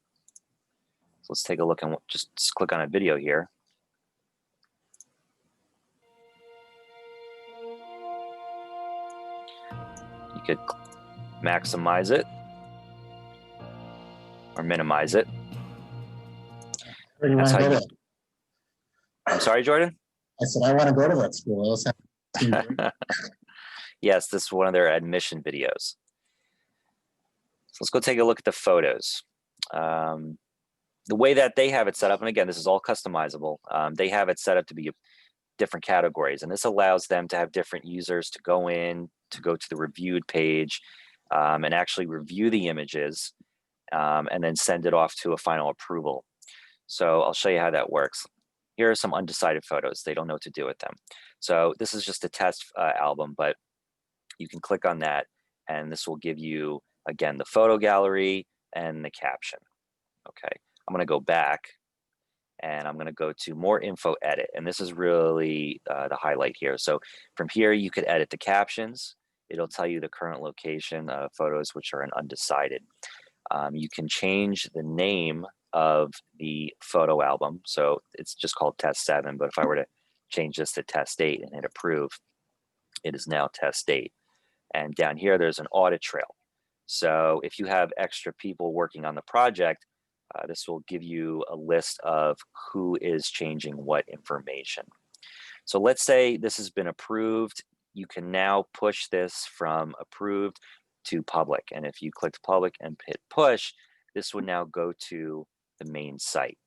So let's take a look and just click on a video here. You could maximize it or minimize it. That's how you... I'm sorry, Jordan? I said, I want to go to that school. Yes, this is one of their admission videos. So let's go take a look at the photos. The way that they have it set up, and again, this is all customizable, they have it set up to be different categories, and this allows them to have different users to go to the reviewed page and actually review the images and then send it off to a final approval. So I'll show you how that works. Here are some undecided photos. They don't know what to do with them. So this is just a test album, but you can click on that, and this will give you, again, the photo gallery and the caption. Okay, I'm going to go back, and I'm going to go to more info edit, and this is really the highlight here. So from here, you could edit the captions. It'll tell you the current location of photos, which are an undecided. You can change the name of the photo album. So it's just called Test 7, but if I were to change this to Test 8 and hit approve, it is now Test 8. And down here, there's an audit trail. So if you have extra people working on the project, this will give you a list of who is changing what information. So let's say this has been approved. You can now push this from approved to public. And if you clicked public and hit push, this would now go to the main site.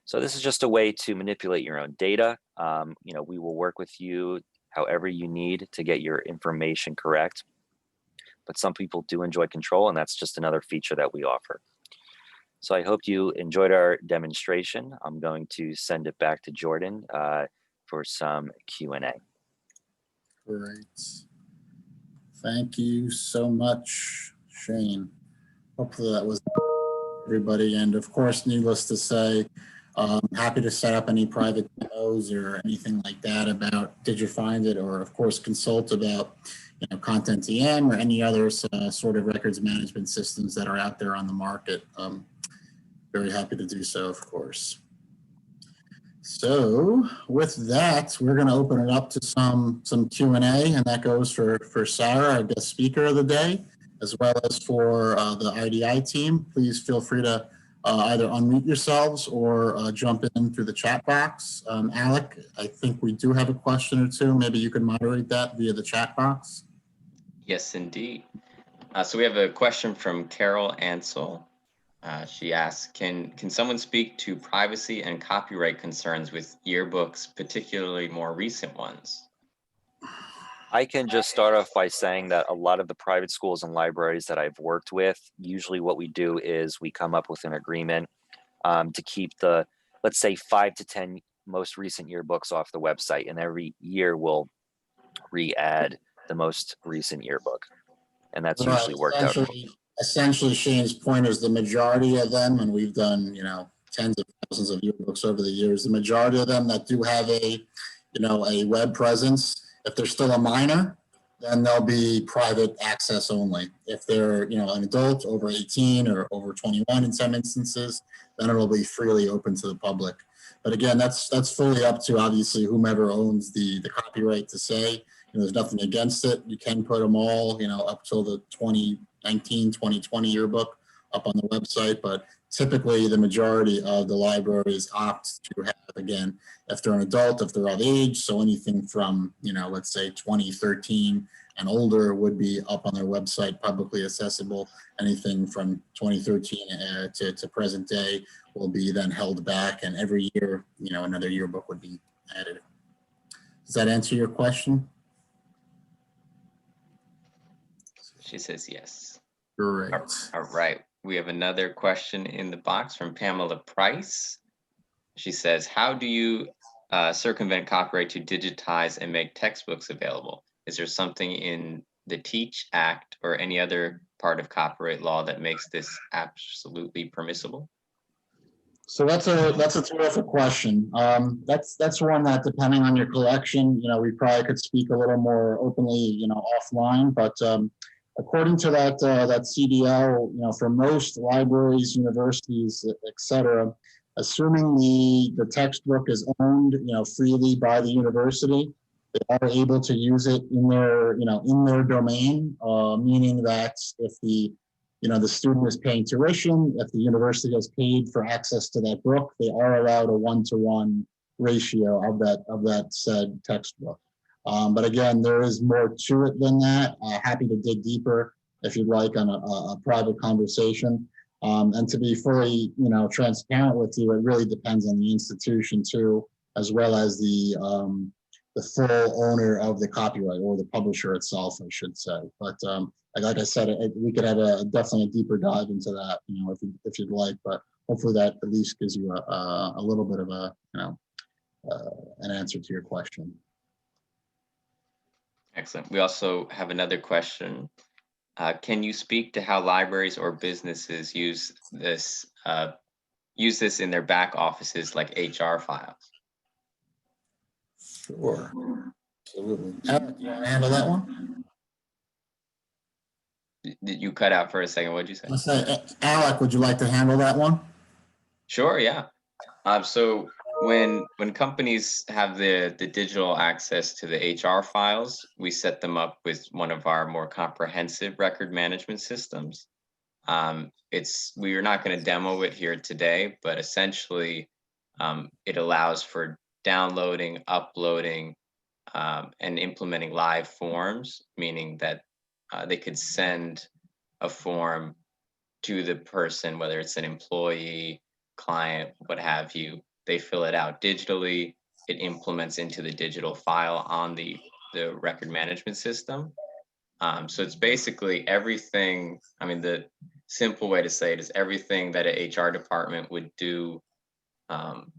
So this is just a way to manipulate your own data. We will work with you however you need to get your information correct. But some people do enjoy control, and that's just another feature that we offer. So I hope you enjoyed our demonstration. I'm going to send it back to Jordan for some Q&A. Great. Thank you so much, Shane. Hopefully that was everybody. And of course, needless to say, happy to set up any private demos or anything like that about DigiFind It, or of course consult about Content TM or any other sort of records management systems that are out there on the market. Very happy to do so, of course. So with that, we're going to open it up to some Q&A, and that goes for Sarah, our guest speaker of the day, as well as for the IDI team. Please feel free to either unmute yourselves or jump in through the chat box. Alec, I think we do have a question or two. Maybe you can moderate that via the chat box. Yes, indeed. So we have a question from Carol Ansel. She asks, can someone speak to privacy and copyright concerns with yearbooks, particularly more recent ones? I can just start off by saying that a lot of the private schools and libraries that I've worked with, usually what we do is we come up with an agreement to keep the, let's say, 5 to 10 most recent yearbooks off the website, and every year we'll re-add the most recent yearbook, and that's usually worked out. Essentially, Shane's point is the majority of them, and we've done tens of thousands of yearbooks over the years. The majority of them that do have a web presence, if they're still a minor, then they'll be private access only. If they're an adult over 18 or over 21 in some instances, then it'll be freely open to the public. But again, that's fully up to obviously whomever owns the copyright to say. There's nothing against it. You can put them all up till the 2019, 2020 yearbook up on the website, but typically the majority of the libraries opt to have, again, if they're an adult, if they're of age, so anything from, let's say 2013 and older would be up on their website, publicly accessible. Anything from 2013 to present day will be then held back, and every year, another yearbook would be added. Does that answer your question? She says yes. Great. All right. We have another question in the box from Pamela Price. She says, how do you circumvent copyright to digitize and make textbooks available? Is there something in the Teach Act or any other part of copyright law that makes this absolutely permissible? So that's a terrific question. That's one that, depending on your collection, we probably could speak a little more openly, offline. But according to that CDL, for most libraries, universities, etc., assuming the textbook is owned, freely by the university, they are able to use it in their domain, meaning that if the student is paying tuition, if the university has paid for access to that book, they are allowed a 1-to-1 ratio of that said textbook. But again, there is more to it than that. Happy to dig deeper if you'd like on a private conversation. And to be fully, transparent with you, it really depends on the institution too, as well as the full owner of the copyright, or the publisher itself, I should say. But like I said, we could have definitely a deeper dive into that, if you'd like. But hopefully that at least gives you a little bit of an answer to your question. Excellent. We also have another question. Can you speak to how libraries or businesses use this in their back offices, like HR files? Sure. Absolutely. Alec, you want to handle that one? Did you cut out for a second? What'd you say? Alec, would you like to handle that one? Sure, yeah. So When companies have the digital access to the HR files, we set them up with one of our more comprehensive record management systems. We are not going to demo it here today, but essentially, it allows for downloading, uploading, and implementing live forms, meaning that they could send a form to the person, whether it's an employee, client, what have you. They fill it out digitally. It implements into the digital file on the record management system. So it's basically everything. I mean, the simple way to say it is everything that an HR department would do um,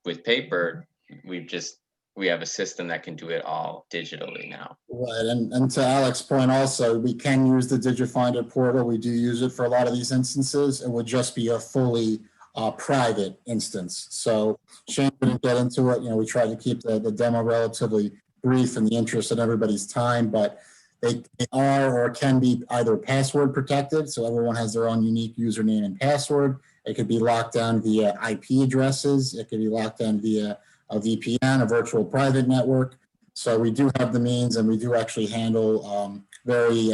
with paper. We have a system that can do it all digitally now. Right, and to Alex's point also, we can use the DigiFinder portal. We do use it for a lot of these instances. It would just be a fully private instance. So Shane didn't get into it. We tried to keep the demo relatively brief in the interest of everybody's time, but they are or can be either password protected, so everyone has their own unique username and password. It could be locked down via IP addresses. It could be locked down via a VPN, a virtual private network. So we do have the means, and we do actually handle very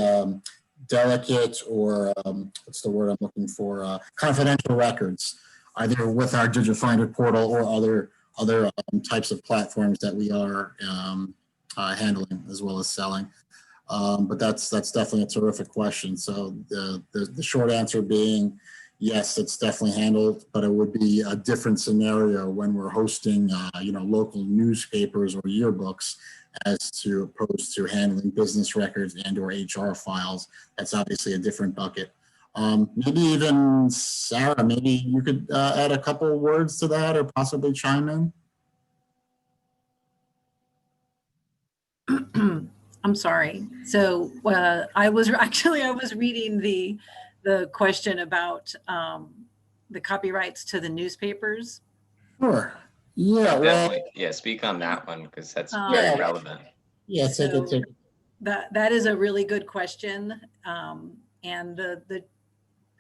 delicate or what's the word I'm looking for? Confidential records, either with our DigiFinder portal or other types of platforms that we are handling as well as selling. But that's definitely a terrific question. So the short answer being, yes, it's definitely handled, but it would be a different scenario when we're hosting, local newspapers or yearbooks, as to opposed to handling business records and or HR files. That's obviously a different bucket. Maybe even Sarah, maybe you could add a couple of words to that or possibly chime in. I'm sorry. So I was reading the question about the copyrights to the newspapers. Sure. Yeah. Well, Definitely. Yeah. Speak on that one because that's very relevant. Yeah. Take it. That is a really good question.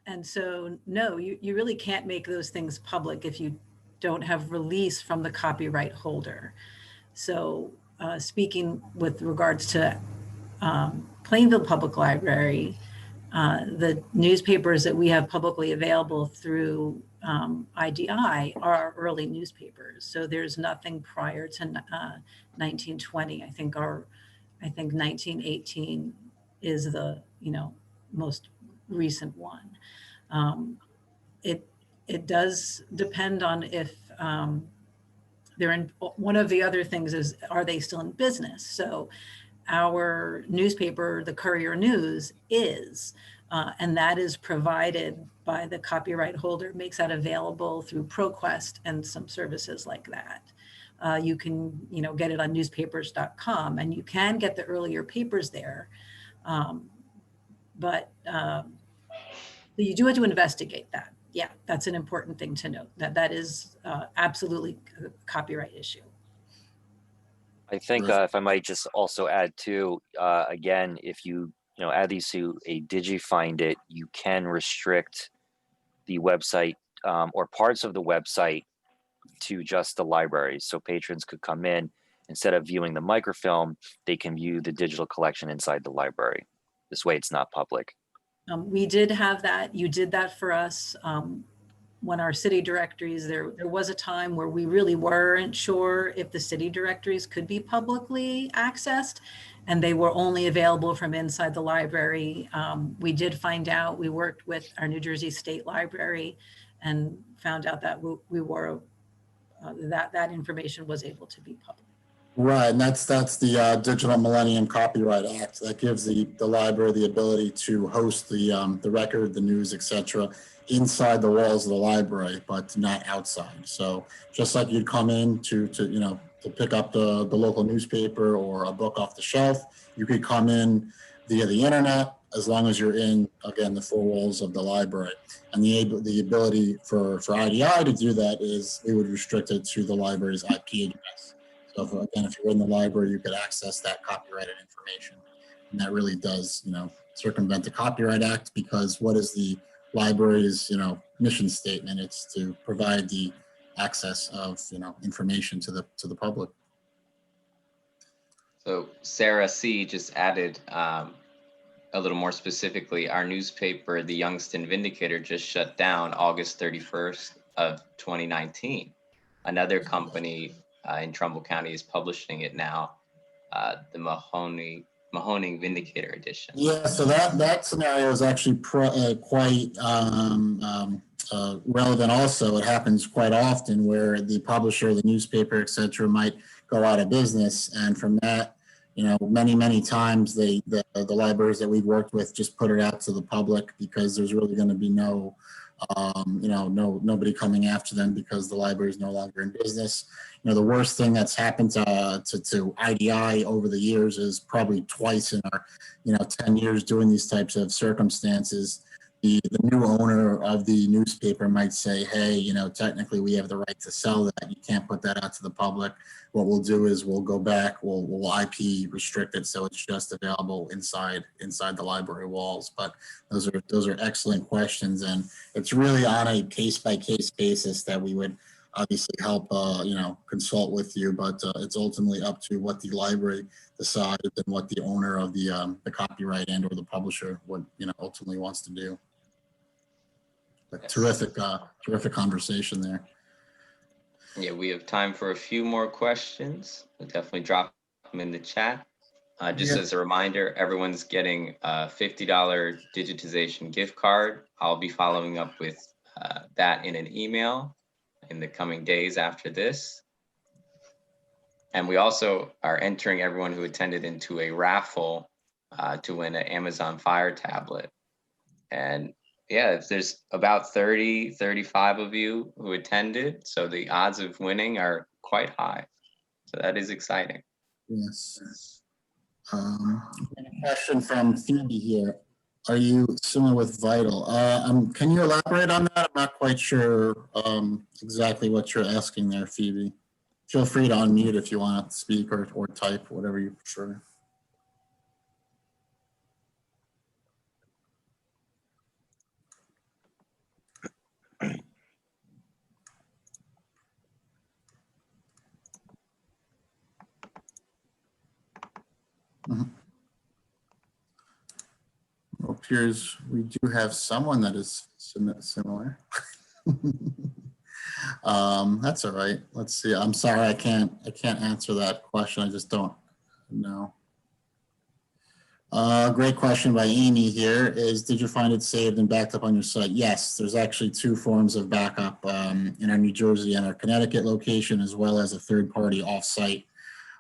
And so no, you really can't make those things public if you don't have release from the copyright holder. So speaking with regards to Plainville Public Library, the newspapers that we have publicly available through IDI are early newspapers. So there's nothing prior to 1920. I think 1918 is the most recent one. It does depend on if they're in. One of the other things is, are they still in business? So our newspaper, the Courier News, is, and that is provided by the copyright holder, makes that available through ProQuest and some services like that. You can, get it on newspapers.com, and you can get the earlier papers there. But you do have to investigate that. Yeah, that's an important thing to note, that is absolutely a copyright issue. I think if I might just also add too, again, if you add these to a DigiFind It, you can restrict the website or parts of the website to just the library. So patrons could come in, instead of viewing the microfilm, they can view the digital collection inside the library. This way it's not public. We did have that. You did that for us. When our city directories, there was a time where we really weren't sure if the city directories could be publicly accessed, and they were only available from inside the library. We did find out, we worked with our New Jersey State Library and found out that we were, that information was able to be public. Right, and that's the Digital Millennium Copyright Act that gives the library the ability to host the record, the news, etc., inside the walls of the library, but not outside. So just like you'd come in to pick up the local newspaper or a book off the shelf, you could come in via the internet as long as you're in, again, the four walls of the library. And the ability for IDI to do that is we would restrict it to the library's IP address. So if you're in the library, you could access that copyrighted information. And that really does, circumvent the Copyright Act, because what is the library's, mission statement? It's to provide the access of, information to the public. So Sarah C. just added a little more specifically, our newspaper, the Youngstown Vindicator, just shut down August 31st of 2019. Another company in Trumbull County is publishing it now, the Mahoning Vindicator edition. Yeah, so that scenario is actually quite relevant. Also, it happens quite often where the publisher, the newspaper, etc., might go out of business, and from that, many times the libraries that we've worked with just put it out to the public because there's really going to be nobody coming after them because the library is no longer in business. The worst thing that's happened to IDI over the years is probably twice in our 10 years doing these types of circumstances. The new owner of the newspaper might say, hey, technically we have the right to sell that. You can't put that out to the public. What we'll do is we'll go back, we'll IP restrict it so it's just available inside the library walls. But those are excellent questions, and it's really on a case-by-case basis that we would obviously help consult with you, but it's ultimately up to what the library decides and what the owner of the copyright and or the publisher would ultimately wants to do. But Yes. Terrific conversation there. Yeah, we have time for a few more questions. We'll definitely drop them in the chat. Just as a reminder, everyone's getting a $50 digitization gift card. I'll be following up with that in an email in the coming days after this. And we also are entering everyone who attended into a raffle to win an Amazon Fire tablet. And yeah, there's about 35 of you who attended. So the odds of winning are quite high. So that is exciting. Yes. A question from Phoebe here. Are you similar with Vital? Can you elaborate on that? I'm not quite sure exactly what you're asking there, Phoebe. Feel free to unmute if you want to speak or type, whatever you prefer. It appears we do have someone that is similar. That's all right. Let's see. I'm sorry, I can't answer that question. I just don't know. Great question by Amy here is, did you find it saved and backed up on your site? Yes, there's actually two forms of backup in our New Jersey and our Connecticut location, as well as a third party offsite.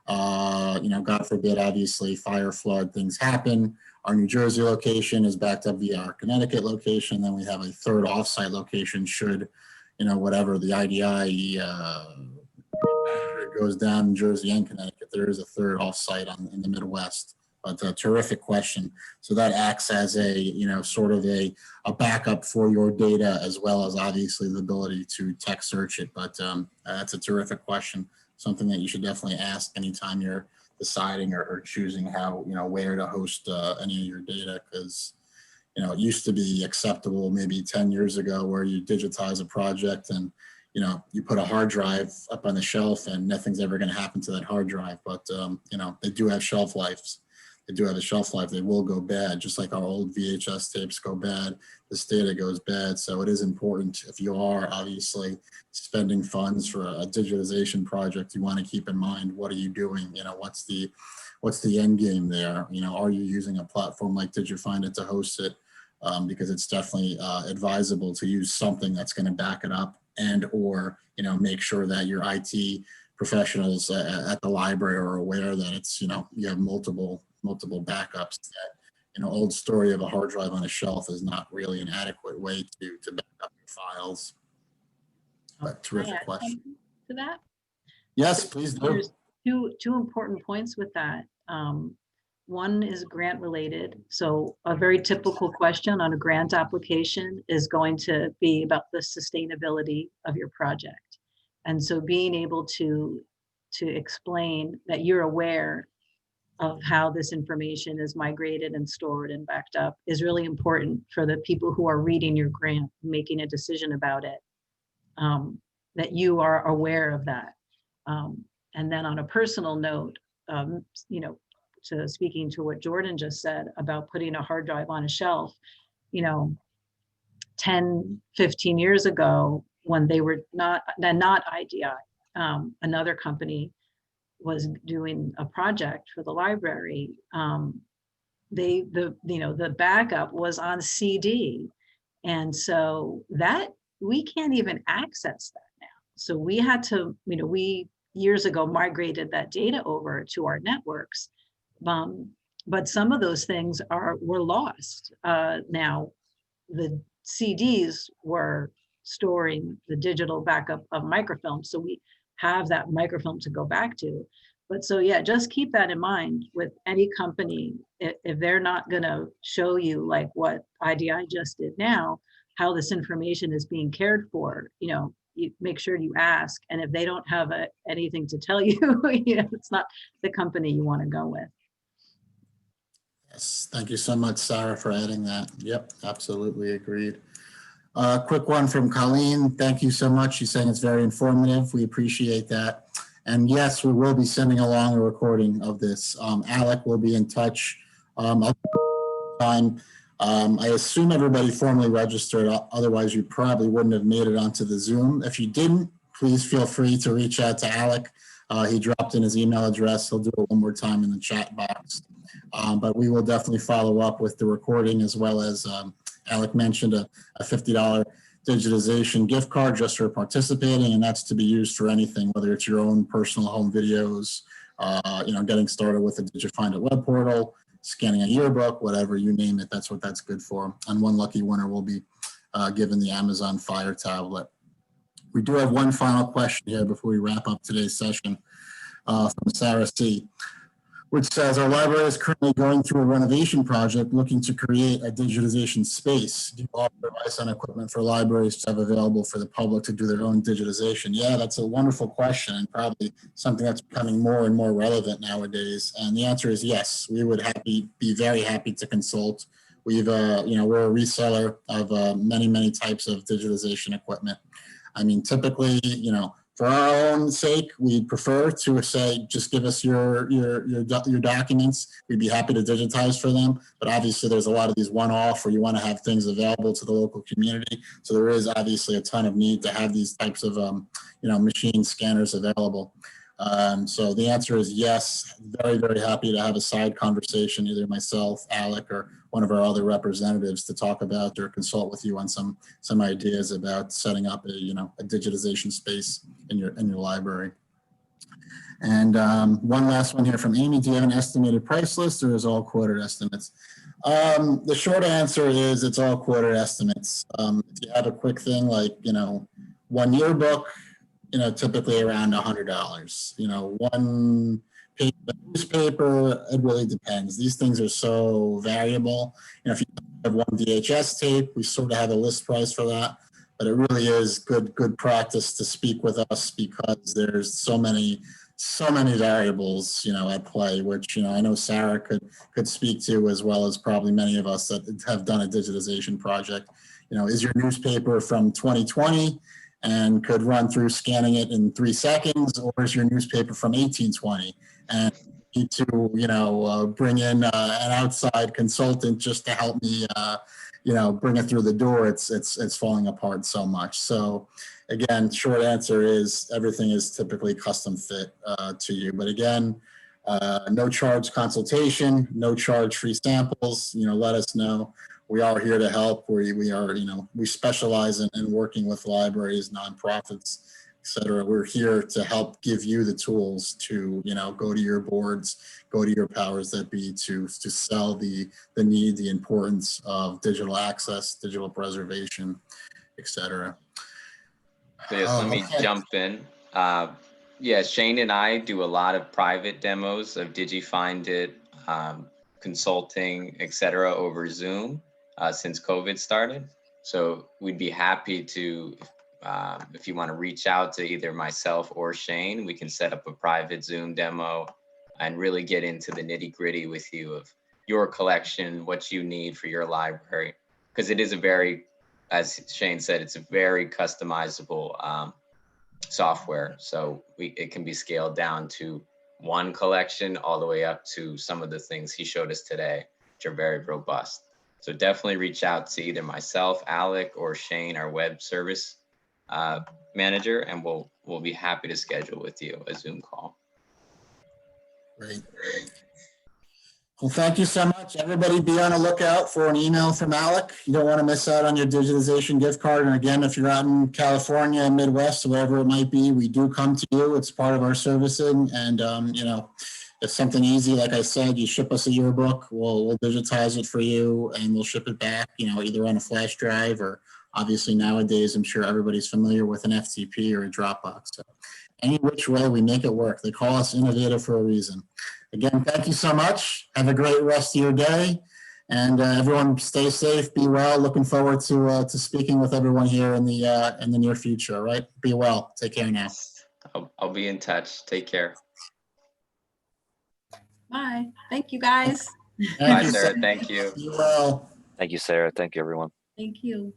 God forbid, obviously, fire, flood, things happen. Our New Jersey location is backed up via our Connecticut location. Then we have a third offsite location should, whatever the IDI goes down in Jersey and Connecticut, there is a third offsite in the Midwest. But a terrific question. So that acts as a, sort of a backup for your data, as well as obviously the ability to text search it. But that's a terrific question. Something that you should definitely ask anytime you're deciding or choosing how, where to host any of your data. Because, it used to be acceptable maybe 10 years ago where you digitize a project and, you put a hard drive up on the shelf and nothing's ever going to happen to that hard drive. But, they do have shelf lives. They do have a shelf life. They will go bad, just like our old VHS tapes go bad. This data goes bad. So it is important, if you are obviously spending funds for a digitization project, you want to keep in mind, what are you doing? What's the end game there? Are you using a platform like DigiFind It to host it? Because it's definitely advisable to use something that's going to back it up and or make sure that your IT professionals at the library are aware that it's you have multiple backups. That old story of a hard drive on a shelf is not really an adequate way to back up your files. But terrific question. To that? Yes, please do. There's two important points with that. One is grant related. So a very typical question on a grant application is going to be about the sustainability of your project. And so being able to explain that you're aware of how this information is migrated and stored and backed up is really important for the people who are reading your grant, making a decision about it. that you are aware of that. And then on a personal note, you know, to speaking to what Jordan just said about putting a hard drive on a shelf, you know, 10, 15 years ago, when they were not IDI, another company was doing a project for the library. The backup was on CD. And so that we can't even access that now. So we had to, we years ago migrated that data over to our networks. But some of those things were lost. Now the CDs were storing the digital backup of microfilm. So we have that microfilm to go back to. But so, yeah, just keep that in mind with any company. If they're not going to show you like what IDI just did now, how this information is being cared for, you make sure you ask. And if they don't have anything to tell you, it's not the company you want to go with. Yes, thank you so much, Sarah, for adding that. Yep, absolutely agreed. Quick one from Colleen. Thank you so much. She's saying it's very informative. We appreciate that. And yes, we will be sending along a recording of this. Alec will be in touch. I assume everybody formally registered. Otherwise, you probably wouldn't have made it onto the Zoom. If you didn't, please feel free to reach out to Alec. He dropped in his email address. He'll do it one more time in the chat box. But we will definitely follow up with the recording, as well as Alec mentioned a $50 digitization gift card just for participating, and that's to be used for anything, whether it's your own personal home videos, getting started with a DigiFind It web portal, scanning a yearbook, whatever, you name it, that's what that's good for. And one lucky winner will be given the Amazon Fire tablet. We do have one final question here before we wrap up today's session from Sarah C., which says, our library is currently going through a renovation project looking to create a digitization space. Do you offer advice on equipment for libraries to have available for the public to do their own digitization? Yeah, that's a wonderful question, and probably something that's becoming more and more relevant nowadays. And the answer is yes. We would be very happy to consult. We've, we're a reseller of many types of digitization equipment. I mean, typically, for our own sake, we'd prefer to say, just give us your documents. We'd be happy to digitize for them. But obviously, there's a lot of these one-off where you want to have things available to the local community. So there is obviously a ton of need to have these types of, machine scanners available. So the answer is yes. Very happy to have a side conversation, either myself, Alec, or one of our other representatives to talk about or consult with you on some ideas about setting up a digitization space in your library. And one last one here from Amy. Do you have an estimated price list, or is all quoted estimates? The short answer is it's all quoted estimates. If you have a quick thing like, one yearbook, typically around $100. One page of newspaper, it really depends. These things are so variable. If you have one VHS tape, we sort of have a list price for that, but it really is good practice to speak with us because there's so many variables, at play, which, I know Sarah could speak to, as well as probably many of us that have done a digitization project. Is your newspaper from 2020? And could run through scanning it in 3 seconds, or is your newspaper from 1820? And you need to, bring in an outside consultant just to help me, bring it through the door. It's falling apart so much. So again, short answer is everything is typically custom fit to you. But again, no charge consultation, no charge free samples. Let us know. We are here to help. We are, we specialize in working with libraries, nonprofits, et cetera. We're here to help give you the tools to, go to your boards, go to your powers that be to sell the need, the importance of digital access, digital preservation, et cetera. So yes, let me jump in. Shane and I do a lot of private demos of DigiFind It, consulting, et cetera, over Zoom. Since COVID started. So we'd be happy to, if you want to reach out to either myself or Shane, we can set up a private Zoom demo and really get into the nitty gritty with you of your collection, what you need for your library. Because it is as Shane said, it's a very customizable software. So it can be scaled down to one collection all the way up to some of the things he showed us today, which are very robust. So definitely reach out to either myself, Alec, or Shane, our web service manager, and we'll be happy to schedule with you a Zoom call. Great. Well, thank you so much. Everybody be on the lookout for an email from Alec. You don't want to miss out on your digitization gift card. And again, if you're out in California, Midwest, wherever it might be, we do come to you. It's part of our servicing. And, you know, if something easy, like I said, you ship us a yearbook, we'll digitize it for you and we'll ship it back, you know, either on a flash drive or obviously nowadays, I'm sure everybody's familiar with an FTP or a Dropbox. So any which way, we make it work. They call us innovative for a reason. Again, thank you so much. Have a great rest of your day. And everyone stay safe, be well. Looking forward to speaking with everyone here in the near future, all right? Be well. Take care now. I'll be in touch. Take care. Bye. Thank you, guys. Bye, Sarah. Thank you. Be well. Thank you, Sarah. Thank you, everyone. Thank you.